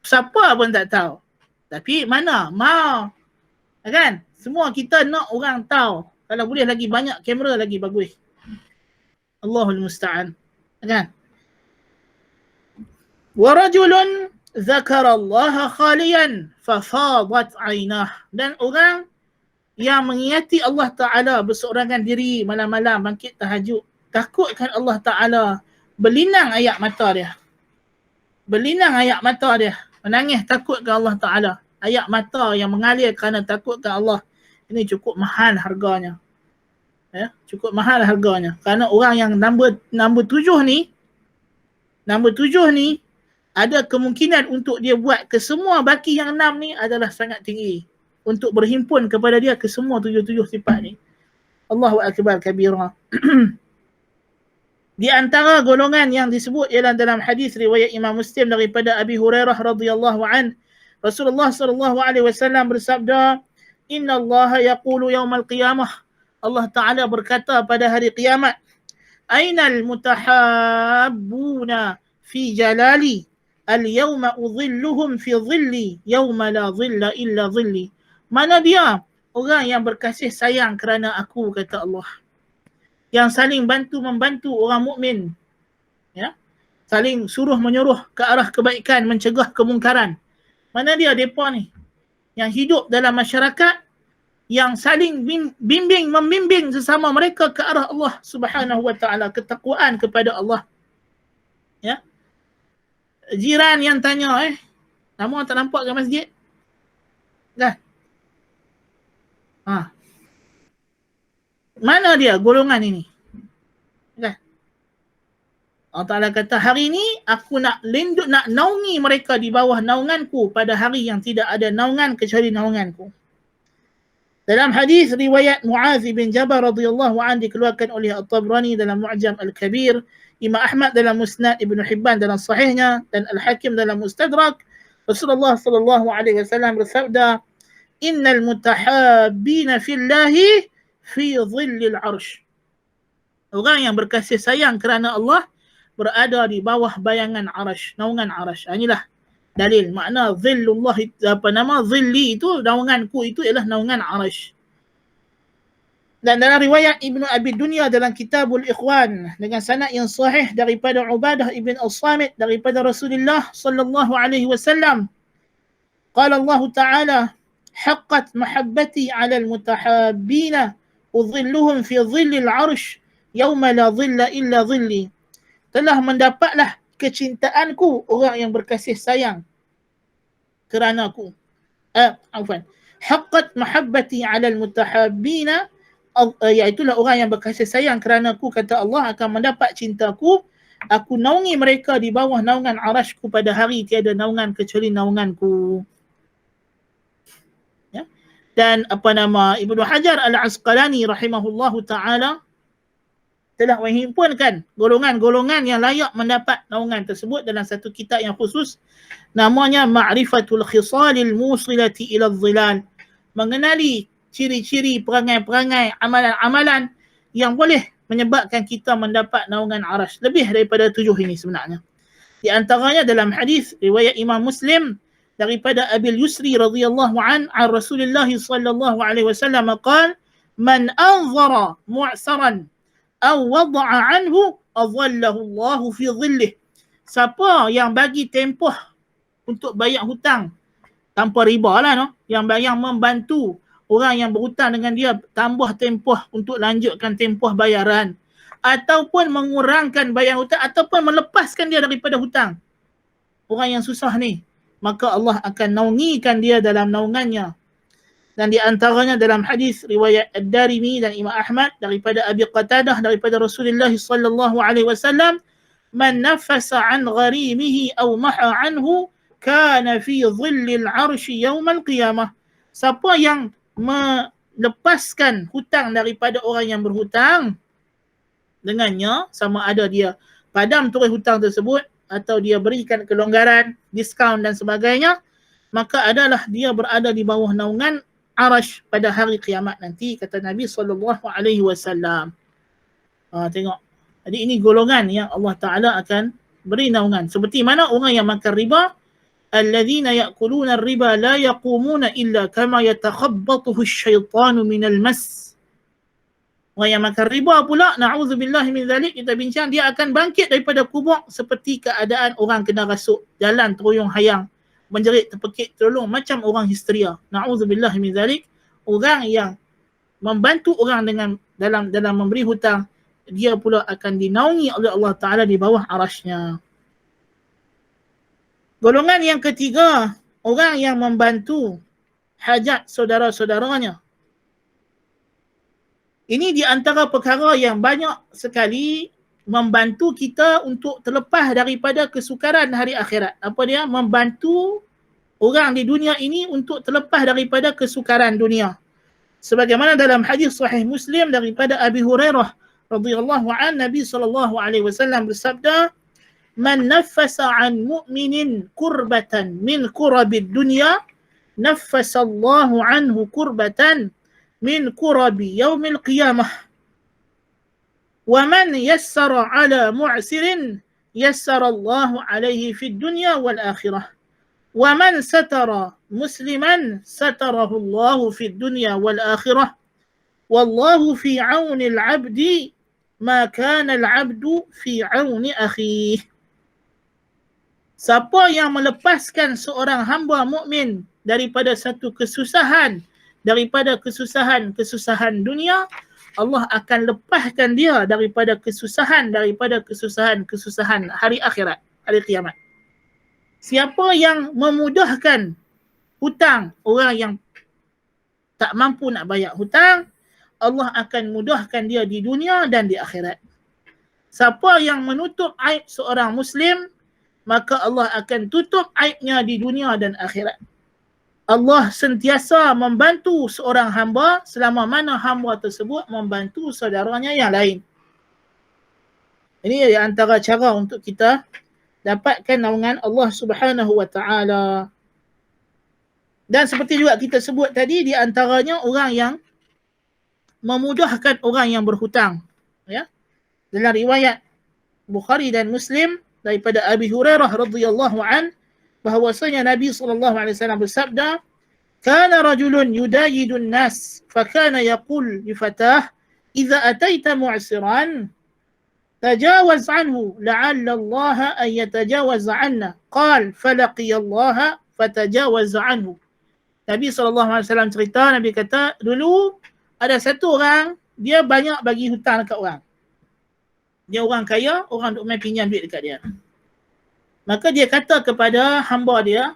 Siapa pun tak tahu. Tapi mana? Mau. Kan? Semua kita nak orang tahu. Kalau boleh lagi banyak kamera lagi bagus. Allahul Musta'an. Kan? Wa rajulun zakarallaha khaliyan fafadat aynah. Dan orang yang mengingati Allah Ta'ala berseorangan diri malam-malam bangkit tahajud. Takutkan Allah Ta'ala. Berlinang air mata dia. Berlinang air mata dia. Menangis takutkan Allah Ta'ala. Air mata yang mengalir kerana takutkan Allah. Ini cukup mahal harganya. Ya, cukup mahal harganya. Kerana orang yang nombor 7 ni, ada kemungkinan untuk dia buat ke semua baki yang 6 ni adalah sangat tinggi. Untuk berhimpun kepada dia ke semua 7 sifat ni. Allahu Akbar kabira. Di antara golongan yang disebut ialah dalam hadis riwayat Imam Muslim daripada Abi Hurairah radhiyallahu an, Rasulullah sallallahu alaihi wasallam bersabda, "Inna Allah yaqulu yaumal qiyamah." Allah Taala berkata pada hari kiamat, "Ainal mutahabbuna fi jalali, al-yawma udhilluhum fi dhilli, yawma la dhilla illa dhilli." Mana dia orang yang berkasih sayang kerana aku, kata Allah. Yang saling bantu-membantu orang mukmin, ya, saling suruh menyuruh ke arah kebaikan, mencegah kemungkaran. Mana dia depa ni yang hidup dalam masyarakat, yang saling membimbing sesama mereka ke arah Allah Subhanahu wa taala, ketakwaan kepada Allah. Ya. Jiran yang tanya, nama tak nampak kat masjid? Kan? Mana dia golongan ini? Kan? Allah Ta'ala kata, hari ini aku nak naungi mereka di bawah naunganku pada hari yang tidak ada naungan kecuali naunganku. Dalam hadis riwayat Mu'adz bin Jabal radhiyallahu anhu dikeluarkan oleh At-Tabrani dalam Mu'jam Al-Kabir, Imam Ahmad dalam Musnad Ibn Hibban dalam sahihnya, dan Al-Hakim dalam Mustadrak, Rasulullah sallallahu alaihi wasallam bersabda, "Innal mutahabbina fillahi fi dhillil arsh." Orang yang berkasih sayang kerana Allah berada di bawah bayangan arsh, naungan arsh. Inilah dalil makna dhillullah, dhilli itu, naunganku itu ialah naungan arsh. Dan dalam riwayat Ibnu Abi Dunya dalam Kitabul Ikhwan dengan sanad yang sahih daripada Ubadah ibn As-Samit daripada Rasulullah sallallahu alaihi wasallam, qala Allah Ta'ala, "Haqqat mahabbati 'ala al-mutahabbina udhilluhum fi dhillil 'arsh yawma la dhilla illa dhilli." Telah mendapatlah kecintaanku orang yang berkasih sayang kerana aku. Haqqat mahabbati 'ala al-mutahabbina, iaitulah orang yang berkasih sayang kerana aku, kata Allah, akan mendapat cintaku. Aku naungi mereka di bawah naungan arashku pada hari tiada naungan kecuali naunganku. Ya. Dan Ibnu Hajar Al-Asqalani rahimahullahu ta'ala telah menghimpunkan golongan-golongan yang layak mendapat naungan tersebut dalam satu kitab yang khusus, namanya Ma'rifatul Khisalil Musilati ila Dhilal, mengenali ciri-ciri, perangai-perangai, amalan-amalan yang boleh menyebabkan kita mendapat naungan arash. Lebih daripada 7 ini sebenarnya. Di antaranya dalam hadis riwayat Imam Muslim daripada Abil Yusri radhiyallahu an Rasulullah sallallahu alaihi wasallam qala, "Man anzara mu'saran aw wada'a anhu adhallahu Allah fi dhillih." Siapa yang bagi tempoh untuk bayar hutang tanpa riba lah, no? Yang membantu orang yang berhutang dengan dia tambah tempoh untuk lanjutkan tempoh bayaran, ataupun mengurangkan bayar hutang, ataupun melepaskan dia daripada hutang. Orang yang susah ni, maka Allah akan naungikan dia dalam naungannya. Dan di antaranya dalam hadis riwayat Ad-Darimi dan Imam Ahmad daripada Abi Qatadah daripada Rasulullah sallallahu alaihi wasallam, man nafasa an gharimihi aw maha anhu kana fi dhillil arshi yaumal qiyamah. Siapa yang melepaskan hutang daripada orang yang berhutang dengannya, sama ada dia padam terus hutang tersebut atau dia berikan kelonggaran, diskaun dan sebagainya, maka adalah dia berada di bawah naungan Arash pada hari kiamat nanti, kata Nabi SAW. Tengok. Jadi ini golongan yang Allah Ta'ala akan beri naungan. Seperti mana orang yang makan riba, alladzina ya'kuluna riba la yaqumuna illa kama yatakhabbathu asyaitanu minal mas. Orang yang makan riba pula, na'udzubillah min zalik, kita bincang, dia akan bangkit daripada kubur seperti keadaan orang kena rasuk, jalan teruyung hayang, menjerit, terpekik, terlung macam orang histeria. Na'udzubillah min zalik. Orang yang membantu orang dengan dalam memberi hutang, dia pula akan dinaungi oleh Allah Ta'ala di bawah arasy-Nya. Golongan yang ketiga, orang yang membantu hajat saudara-saudaranya. Ini di antara perkara yang banyak sekali membantu kita untuk terlepas daripada kesukaran hari akhirat. Apa dia? Membantu orang di dunia ini untuk terlepas daripada kesukaran dunia. Sebagaimana dalam hadis sahih Muslim daripada Abi Hurairah radhiyallahu an, Nabi sallallahu alaihi wasallam bersabda, "Man naffasa an mu'minin kurbatan min kurabid dunya, naffasa Allahu anhu kurbatan min kurabi yaumil qiyamah. Wa man yassara ala mu'sirin yassara Allahu alaihi fid dunya wal akhirah. Wa man satara musliman satarahu Allahu fid dunya wal akhirah. Wallahu fi auni al-'abdi ma kana al-'abdu fi auni akhihi." Siapa yang melepaskan seorang hamba mukmin daripada satu kesusahan, daripada kesusahan dunia, Allah akan lepaskan dia daripada kesusahan hari akhirat, hari kiamat. Siapa yang memudahkan hutang orang yang tak mampu nak bayar hutang, Allah akan mudahkan dia di dunia dan di akhirat. Siapa yang menutup aib seorang Muslim, maka Allah akan tutup aibnya di dunia dan akhirat. Allah sentiasa membantu seorang hamba selama mana hamba tersebut membantu saudaranya yang lain. Ini di antara cara untuk kita dapatkan naungan Allah Subhanahu wa taala. Dan seperti juga kita sebut tadi, di antaranya orang yang memudahkan orang yang berhutang, ya. Dalam riwayat Bukhari dan Muslim daripada Abi Hurairah radhiyallahu an, bahwasanya Nabi SAW bersabda, "Kana rajulun yudayidun nas, fakana yaqul li fatah, idza ataita mu'siran, tajawaz anhu, la'alla Allah an yatajawaz 'anna." Qal, falaqiya Allah fatajawaz anhu. Nabi SAW cerita, Nabi kata, dulu ada satu orang, dia banyak bagi hutang dekat orang. Dia orang kaya, orang duk main pinjam duit dekat dia. Maka dia kata kepada hamba dia,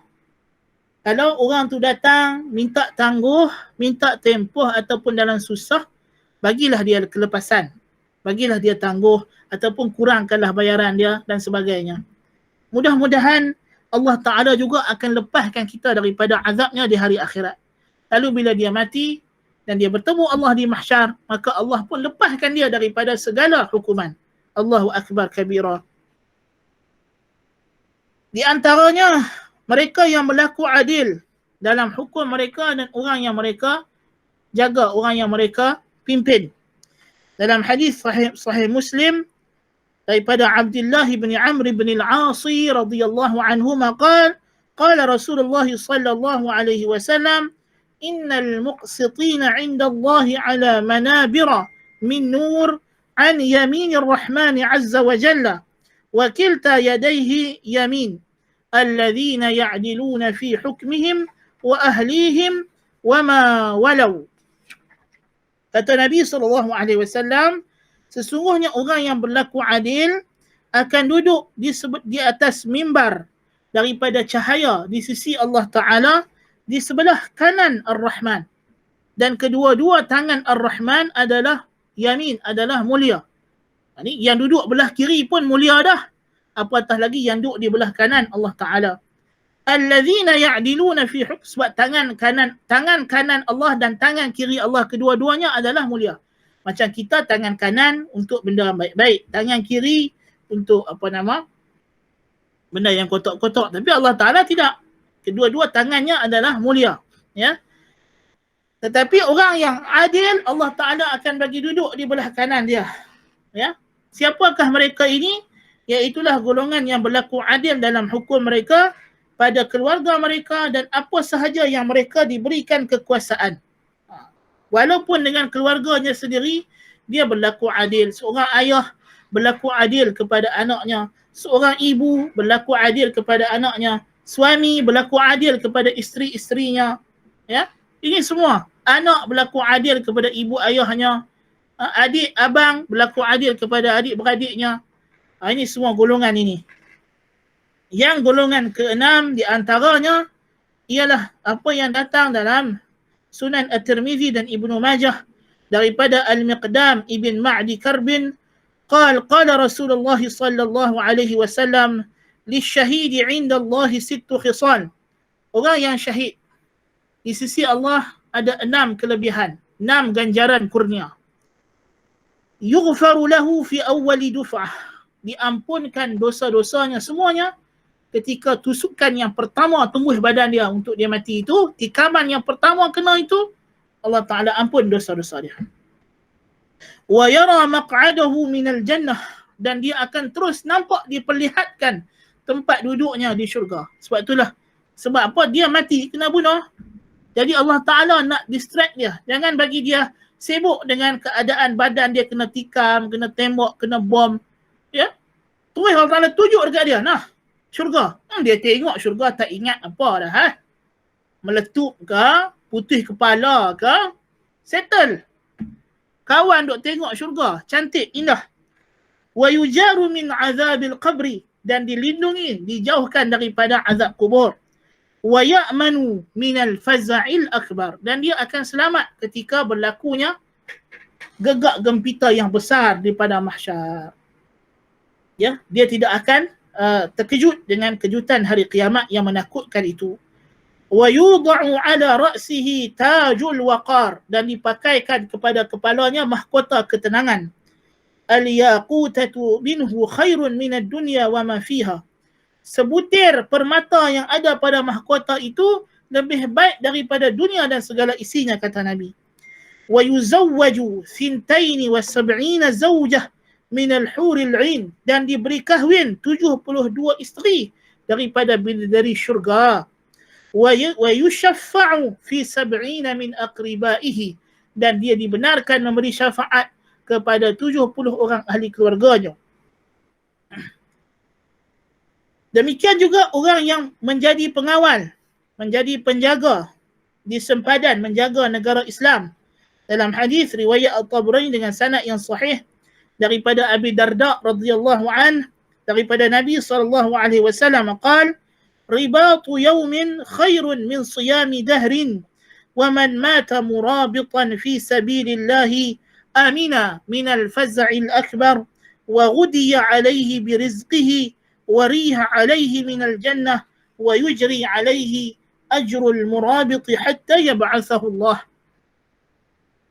kalau orang tu datang, minta tangguh, minta tempoh ataupun dalam susah, bagilah dia kelepasan. Bagilah dia tangguh ataupun kurangkanlah bayaran dia dan sebagainya. Mudah-mudahan Allah Ta'ala juga akan lepaskan kita daripada azabnya di hari akhirat. Lalu bila dia mati dan dia bertemu Allah di mahsyar, maka Allah pun lepaskan dia daripada segala hukuman. Allahu Akbar kabira. Di antaranya mereka yang berlaku adil dalam hukum mereka dan orang yang mereka jaga, orang yang mereka pimpin. Dalam hadis sahih Muslim daripada Abdullah bin Amr bin al-As radhiyallahu anhuma qala Rasulullah sallallahu alaihi wasallam, innal muqsitina 'inda Allah 'ala manabira min nur an yaminir rahman 'azza wa jalla wa kilta yadayhi yamin alladhina ya'diluna fi hukmihim wa ahlihim wa ma walau. Kata Nabi SAW, sesungguhnya orang yang berlaku adil akan duduk di atas mimbar daripada cahaya di sisi Allah Ta'ala di sebelah kanan Ar-Rahman. Dan kedua-dua tangan Ar-Rahman adalah yamin, adalah mulia. Ini yang duduk belah kiri pun mulia dah. Apatah lagi yang duduk di belah kanan Allah Ta'ala. Allazina ya'diluna fi hukm, sebab tangan kanan Allah dan tangan kiri Allah kedua-duanya adalah mulia. Macam kita tangan kanan untuk benda yang baik-baik, tangan kiri untuk benda yang kotor-kotor. Tapi Allah Ta'ala tidak. Kedua-dua tangannya adalah mulia, ya. Tetapi orang yang adil, Allah Ta'ala akan bagi duduk di belah kanan dia, ya. Siapakah mereka ini? Iaitulah golongan yang berlaku adil dalam hukum mereka pada keluarga mereka dan apa sahaja yang mereka diberikan kekuasaan. Walaupun dengan keluarganya sendiri, dia berlaku adil. Seorang ayah berlaku adil kepada anaknya. Seorang ibu berlaku adil kepada anaknya. Suami berlaku adil kepada isteri-isterinya. Ya? Ini semua. Anak berlaku adil kepada ibu ayahnya. Adik, abang berlaku adil kepada adik-beradiknya. Ini semua golongan ini. Yang golongan keenam di antaranya ialah apa yang datang dalam Sunan At-Tirmizi dan Ibnu Majah daripada Al-Miqdam ibn Ma'di Karbin, qala Rasulullah sallallahu alaihi wasallam lisyahidi 'inda Allah 6 khisal. Orang yang syahid di sisi Allah ada 6 kelebihan, 6 ganjaran kurnia. Yughfaru lahu fi awwali duf'ah, diampunkan dosa-dosanya semuanya ketika tusukan yang pertama tembus badan dia untuk dia mati itu, tikaman yang pertama kena itu, Allah Ta'ala ampun dosa-dosa dia. Wa yara maq'adahu minal jannah, dan dia akan terus nampak diperlihatkan tempat duduknya di syurga. Sebab itulah, sebab apa? Dia mati, kena bunuh. Jadi Allah Ta'ala nak distract dia. Jangan bagi dia sibuk dengan keadaan badan dia kena tikam, kena tembak, kena bom. Ya? Terus Allah Ta'ala tunjuk dekat dia, nah, syurga. Dia tengok syurga tak ingat apa dah. Meletup ke, putih kepala ke, settle. Kawan duk tengok syurga, cantik, indah. Wa yujaru min azabil qabri, dan dilindungi, dijauhkan daripada azab kubur. Wa ya'manu minal faza'il akbar, dan dia akan selamat ketika berlakunya gegak gempita yang besar daripada mahsyar. Ya, dia tidak akan terkejut dengan kejutan hari kiamat yang menakutkan itu. Wa yudha'u 'ala ra'sihi tajul waqar, dan dipakaikan kepada kepalanya mahkota ketenangan. Al-yaqutatu minhu khairun minad dunya wa ma fiha. Sebutir permata yang ada pada mahkota itu lebih baik daripada dunia dan segala isinya, kata Nabi. Wa yuzawwaju 72 zawjah min al-huril 'ain, dan diberi kahwin 72 isteri daripada bidadari syurga. Wa yushaffa'u fi 70 min aqribaihi, dan dia dibenarkan memberi syafaat kepada 70 orang ahli keluarganya. Demikian juga orang yang menjadi pengawal, menjadi penjaga di sempadan menjaga negara Islam. Dalam hadis riwayat At-Tabrani dengan sanad yang sahih daripada Abi Darda radhiyallahu an, daripada Nabi sallallahu alaihi wasallam qala, ribatu yawmin khairun min siyami dahrin, wa man mata murabitan fi sabilillahi amina min al-faz'il akbar, wa ghudiya alayhi bi rizqihi, wa riha alayhi min al-jannah, wa yujri alayhi ajrul murabit hatta yab'athahu Allah.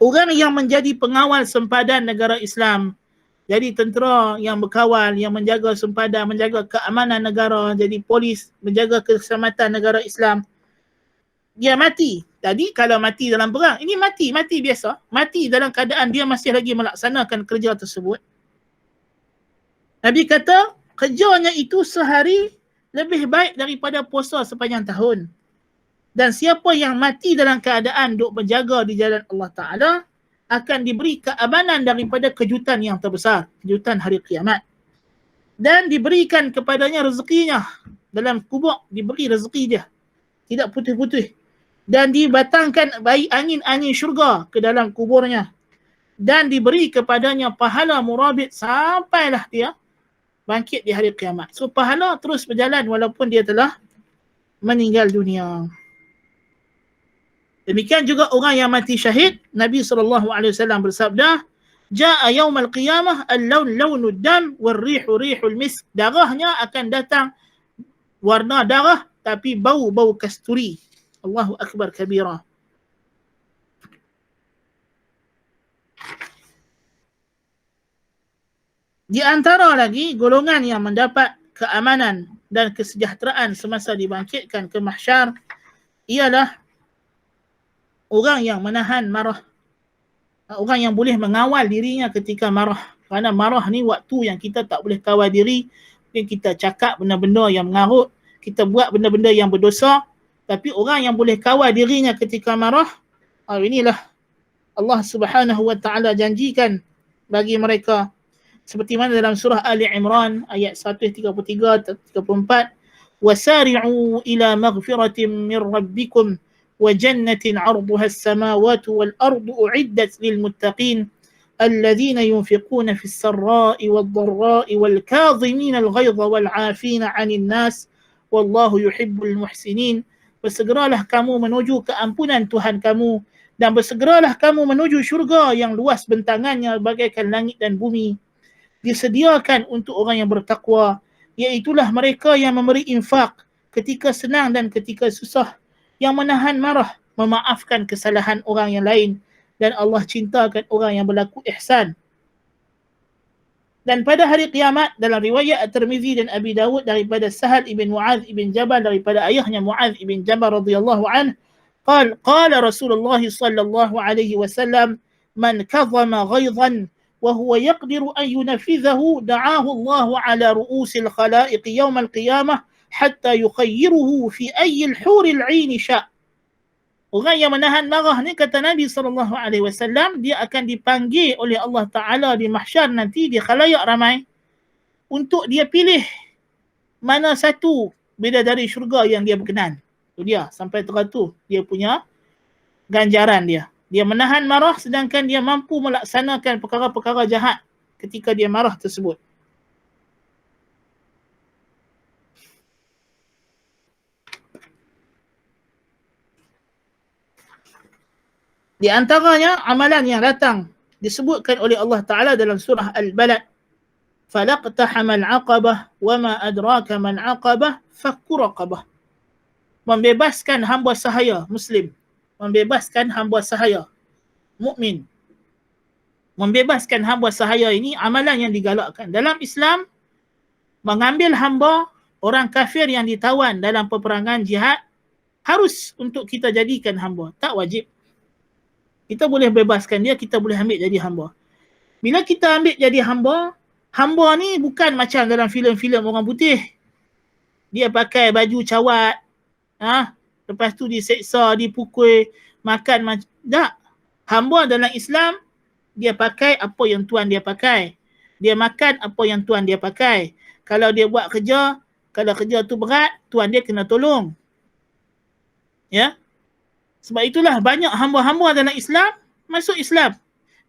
Orang yang menjadi pengawal sempadan negara Islam, jadi tentera yang berkawal, yang menjaga sempadan, menjaga keamanan negara, jadi polis, menjaga keselamatan negara Islam. Dia mati. Tadi kalau mati dalam perang, ini mati biasa. Mati dalam keadaan dia masih lagi melaksanakan kerja tersebut. Nabi kata, kerjanya itu sehari lebih baik daripada puasa sepanjang tahun. Dan siapa yang mati dalam keadaan duk berjaga di jalan Allah Ta'ala akan diberi keamanan daripada kejutan yang terbesar, kejutan hari kiamat. Dan diberikan kepadanya rezekinya. Dalam kubur diberi rezeki dia. Tidak putih-putih. dan dibatangkan bayi angin-angin syurga ke dalam kuburnya, dan diberi kepadanya pahala murabit sampailah dia bangkit di hari kiamat. So pahala terus berjalan walaupun dia telah meninggal dunia. Demikian juga orang yang mati syahid, Nabi SAW bersabda, Ja'a yawmal qiyamah al-lawn lawnud dam wal-rihu rihul misk. Darahnya akan datang warna darah tapi bau-bau kasturi. Allahu akbar kabira. Di antara lagi golongan yang mendapat keamanan dan kesejahteraan semasa dibangkitkan ke mahsyar ialah orang yang menahan marah. Orang yang boleh mengawal dirinya ketika marah. Kerana marah ni waktu yang kita tak boleh kawal diri. Mungkin kita cakap benda-benda yang mengarut. Kita buat benda-benda yang berdosa. Tapi orang yang boleh kawal dirinya ketika marah, inilah Allah Subhanahu wa ta'ala janjikan bagi mereka. Seperti mana dalam surah Ali Imran ayat 133-34. وَسَارِعُوا إِلَى مَغْفِرَةٍ مِّن رَبِّكُمْ وَجَنَّةٍ عَرْضُهَا السَّمَاوَاتُ وَالْأَرْضُ أُعِدَّتْ لِلْمُتَّقِينَ الَّذِينَ يُنْفِقُونَ فِي السَّرَّاءِ وَالضَّرَّاءِ وَالْكَاظِمِينَ الْغَيْظَ وَالْعَافِينَ عَنِ النَّاسِ وَاللَّهُ يُحِبُّ الْمُحْسِنِينَ. Bersegeralah kamu menuju keampunan Tuhan kamu dan bersegeralah kamu menuju syurga yang luas bentangannya bagaikan langit dan bumi. Disediakan untuk orang yang bertakwa, iaitulah mereka yang memberi infak ketika senang dan ketika susah, yang menahan marah, memaafkan kesalahan orang yang lain, dan Allah cintakan orang yang berlaku ihsan. Dan pada hari kiamat dalam riwayat At-Tirmizi dan Abi Dawud daripada Sahal ibn Mu'adz ibn Jabal daripada ayahnya Mu'adz ibn Jabal radhiyallahu anhu, qala Rasulullah sallallahu alaihi wasallam, man kadhama ghaidhan wa huwa yaqdiru an yunafidhahu da'ahu Allah ala ru'usil khalaiq yawm al-qiyamah hatta yukhayyiruhu fi ayyil huril 'ain sya'. Orang yang menahan marah ni, kata Nabi SAW, dia akan dipanggil oleh Allah Ta'ala di mahsyar nanti, di khalayak ramai, untuk dia pilih mana satu bidadari syurga yang dia berkenan. Itu dia, sampai teratur dia punya ganjaran dia. Dia menahan marah sedangkan dia mampu melaksanakan perkara-perkara jahat ketika dia marah tersebut. Di antaranya amalan yang datang disebutkan oleh Allah Ta'ala dalam surah Al-Balad. فَلَقْتَحَمَ الْعَقَبَةِ وَمَا أَدْرَاكَ مَا الْعَقَبَةِ فَكُّ رَقَبَةٍ. Membebaskan hamba sahaya Muslim. Membebaskan hamba sahaya mukmin. Membebaskan hamba sahaya ini amalan yang digalakkan. Dalam Islam, mengambil hamba orang kafir yang ditawan dalam peperangan jihad harus untuk kita jadikan hamba. Tak wajib. Kita boleh bebaskan dia, kita boleh ambil jadi hamba. Bila kita ambil jadi hamba, hamba ni bukan macam dalam filem-filem orang putih. Dia pakai baju cawat, lepas tu diseksa, dipukul, makan tak. Hamba dalam Islam, dia pakai apa yang tuan dia pakai. Dia makan apa yang tuan dia pakai. Kalau dia buat kerja, kalau kerja tu berat, tuan dia kena tolong. Ya. Sebab itulah banyak hamba-hamba dalam Islam masuk Islam.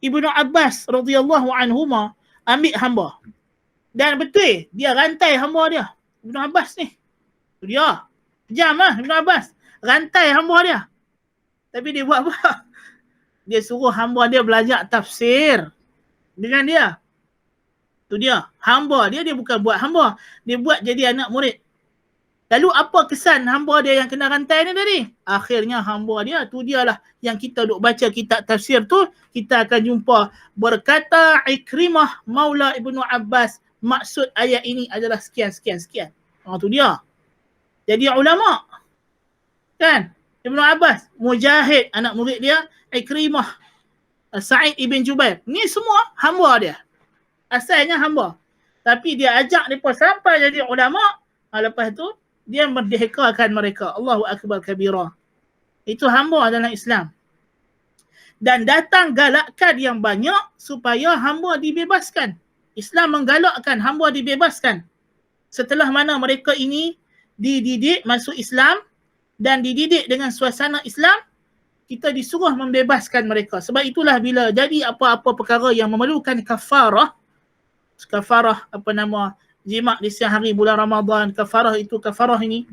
Ibnu Abbas radhiyallahu anhuma ambil hamba. Dan betul, dia rantai hamba dia. Ibnu Abbas ni. Dia. Kejam lah Ibnu Abbas. Rantai hamba dia. Tapi dia buat apa? Dia suruh hamba dia belajar tafsir dengan dia. Tu dia. Hamba dia bukan buat hamba. Dia buat jadi anak murid. Lalu apa kesan hamba dia yang kena rantai ni tadi? Akhirnya hamba dia, tu dialah yang kita duk baca kitab tafsir tu, kita akan jumpa berkata Ikrimah Maula Ibnu Abbas, maksud ayat ini adalah sekian. Tu dia. Jadi ulama. Kan? Ibnu Abbas, Mujahid, anak murid dia, Ikrimah, Sa'id ibn Jubair. Ni semua hamba dia. Asalnya hamba. Tapi dia ajak mereka sampai jadi ulama. Lepas tu, dia merdekakan mereka. Allahu akbar kabira. Itu hamba dalam Islam. Dan datang galakkan yang banyak supaya hamba dibebaskan. Islam menggalakkan hamba dibebaskan. Setelah mana mereka ini dididik masuk Islam, dan dididik dengan suasana Islam, kita disuruh membebaskan mereka. Sebab itulah bila jadi apa-apa perkara yang memerlukan kafarah jima' di siang hari bulan Ramadan, kafarah ini.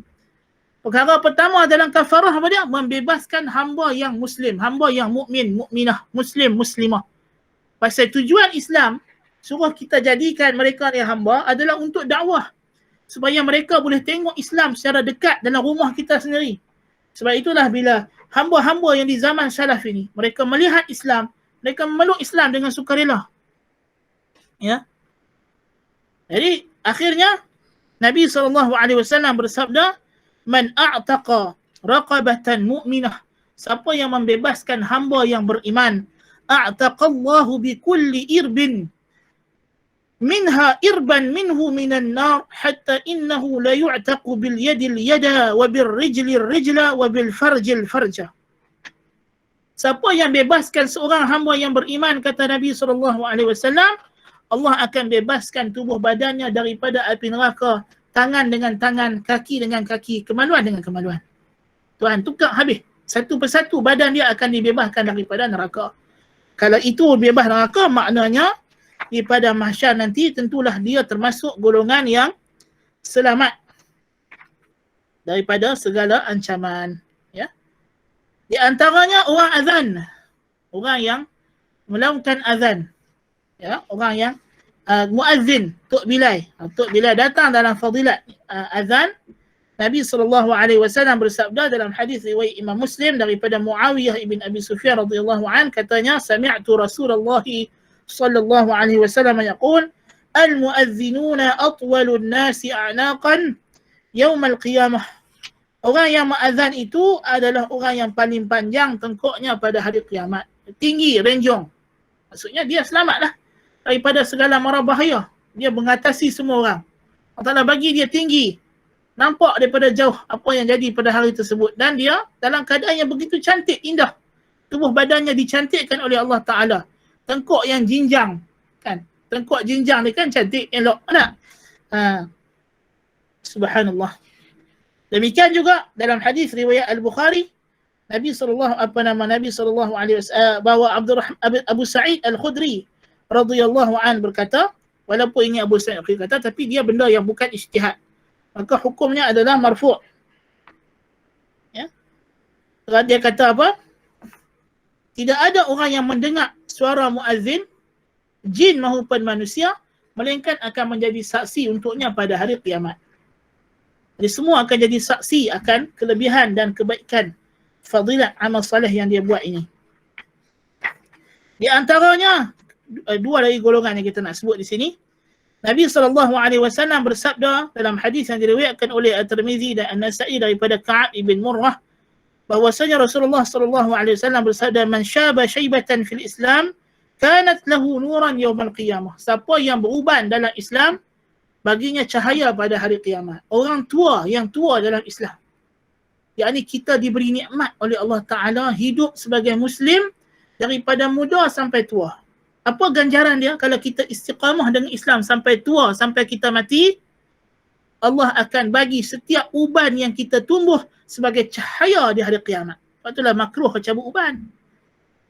Perkara pertama dalam kafarah apa dia? Membebaskan hamba yang muslim, hamba yang mukmin, mukminah, muslim, muslimah. Pasal tujuan Islam suruh kita jadikan mereka ni hamba adalah untuk dakwah. Supaya mereka boleh tengok Islam secara dekat dalam rumah kita sendiri. Sebab itulah bila hamba-hamba yang di zaman salaf ini, mereka melihat Islam, mereka memeluk Islam dengan sukarela. Ya. Jadi akhirnya Nabi SAW bersabda, "Man a'taqa raqabatan mu'minah." Siapa yang membebaskan hamba yang beriman, a'taqallahu bi kulli irbin minha irban minhu minan nar hatta innahu la yu'taqu bil yadil yada wa bil rijli rijla wa bil farjil farja. Siapa yang bebaskan seorang hamba yang beriman, kata Nabi SAW, Allah akan bebaskan tubuh badannya daripada api neraka, tangan dengan tangan, kaki dengan kaki, kemaluan dengan kemaluan. Tuhan tukar habis. Satu persatu badan dia akan dibebaskan daripada neraka. Kalau itu bebas neraka, maknanya di pada mahsyar nanti tentulah dia termasuk golongan yang selamat daripada segala ancaman. Ya. Di antaranya orang azan, orang yang melakukan azan. Ya, orang yang muazzin, Tok Bilal. Tok Bilal datang dalam fadilat azan. Nabi SAW bersabda dalam hadis riwayat Imam Muslim daripada Muawiyah ibn Abi Sufyan radhiyallahu an, katanya, sami'tu Rasulullah sallallahu alaihi wasallam yaqul, al-muazzinuna atwalun nasi a'naqan yaum al-qiyamah. Orang yang muazzan itu adalah orang yang paling panjang tengkuknya pada hari kiamat. Tinggi, renjong. Maksudnya dia selamatlah daripada segala mara bahaya. Dia mengatasi semua orang. Allah Ta'ala bagi dia tinggi. Nampak daripada jauh apa yang jadi pada hari tersebut. Dan dia dalam keadaan yang begitu cantik, indah. Tubuh badannya dicantikkan oleh Allah Ta'ala. Tengkuk yang jinjang. Kan? Tengkuk jinjang ni kan cantik, elok. Tak? Subhanallah. Demikian juga dalam hadis riwayat Al-Bukhari, Nabi SAW bahawa Abu Sa'id Al-Khudri radhiyallahu an berkata, walaupun ini Abu Sa'id Al-Khudri kata, tapi dia benda yang bukan ijtihad, maka hukumnya adalah marfu'. Ya. Dia kata apa? Tidak ada orang yang mendengar suara muazzin, jin maupun manusia, melainkan akan menjadi saksi untuknya pada hari kiamat. Jadi semua akan jadi saksi akan kelebihan dan kebaikan fadilat amal salih yang dia buat ini. Di antaranya dua dari golongan yang kita nak sebut di sini. Nabi SAW bersabda dalam hadis yang diriwayatkan oleh At-Tirmizi dan An-Nasa'i daripada Ka'ab ibn Murrah, bahwasanya Rasulullah SAW bersabda, man syaba syaibatan fil Islam kanat lahu nuran yaumal qiyamah. Siapa yang beruban dalam Islam, baginya cahaya pada hari kiamat. Orang tua yang tua dalam Islam, yakni kita diberi nikmat oleh Allah Ta'ala hidup sebagai Muslim daripada muda sampai tua. Apa ganjaran dia kalau kita istiqamah dengan Islam sampai tua, sampai kita mati? Allah akan bagi setiap uban yang kita tumbuh sebagai cahaya di hari kiamat. Sebab itulah makruh cabut uban.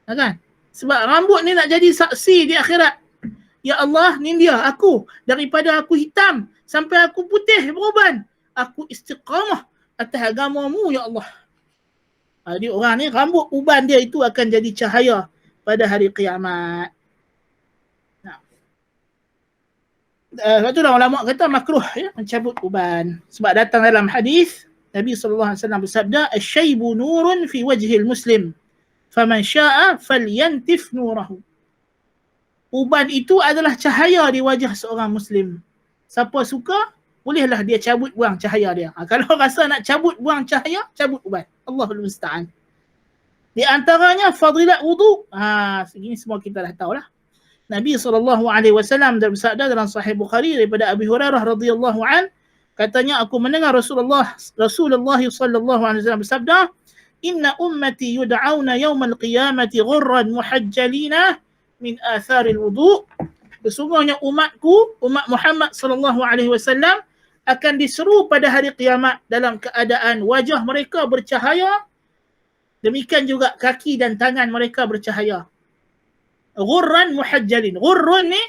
Kan? Sebab rambut ni nak jadi saksi di akhirat. Ya Allah, ni dia aku. Daripada aku hitam sampai aku putih beruban, aku istiqamah atas agamamu, ya Allah. Jadi orang ni rambut uban dia itu akan jadi cahaya pada hari kiamat. Sebab itulah ulama kata makruh ya, mencabut uban. Sebab datang dalam hadis Nabi SAW bersabda, asyaibu nurun fi wajhil muslim, faman sya'a falyantif nurahu. Uban itu adalah cahaya di wajah seorang Muslim. Siapa suka, bolehlah dia cabut buang cahaya dia. Kalau rasa nak cabut buang cahaya, cabut uban. Allahul musta'an. Di antaranya fadilat wudu. Segini semua kita dah tahu lah. Nabi SAW bersabda dalam Sahih Bukhari daripada Abi Hurairah radhiyallahu an, katanya aku mendengar Rasulullah SAW bersabda, inna ummati yud'auna yawmal qiyamati ghurran muhajjalina min atharil wudu'. Sesungguhnya umatku, umat Muhammad SAW akan diseru pada hari kiamat dalam keadaan wajah mereka bercahaya, demikian juga kaki dan tangan mereka bercahaya. Ghurran muhajjalin. Ghurrun ni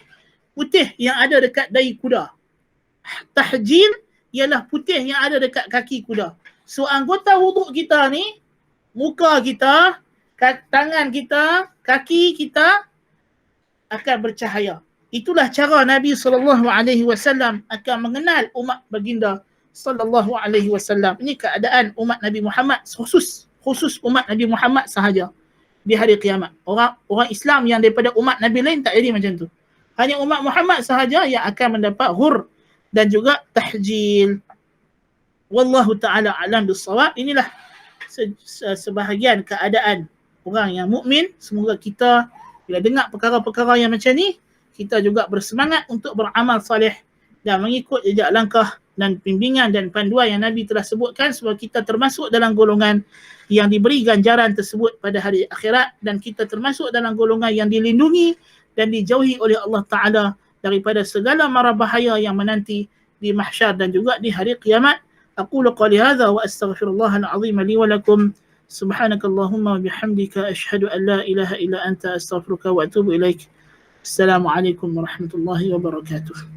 putih yang ada dekat dahi kuda. Tahjil ialah putih yang ada dekat kaki kuda. So anggota wuduk kita ni, muka kita, tangan kita, kaki kita akan bercahaya. Itulah cara Nabi SAW akan mengenal umat baginda SAW. Ini keadaan umat Nabi Muhammad, khusus umat Nabi Muhammad sahaja di hari kiamat. Orang Islam yang daripada umat Nabi lain tak jadi macam tu. Hanya umat Muhammad sahaja yang akan mendapat ghur dan juga tahjil. Wallahu ta'ala alam bissawab. Inilah sebahagian keadaan orang yang mukmin. Semoga kita bila dengar perkara-perkara yang macam ni, kita juga bersemangat untuk beramal soleh dan mengikut jejak langkah dan bimbingan dan panduan yang Nabi telah sebutkan, supaya kita termasuk dalam golongan yang diberi ganjaran tersebut pada hari akhirat, dan kita termasuk dalam golongan yang dilindungi dan dijauhi oleh Allah Ta'ala daripada segala mara bahaya yang menanti di mahsyar dan juga di hari kiamat. Aqulu qali hadha wa astaghfirullahal azim li wa lakum. Subhanakallahumma wa bihamdika asyhadu an la ilaha illa anta astaghfiruka wa atubu ilaik. Assalamualaikum warahmatullahi wabarakatuh.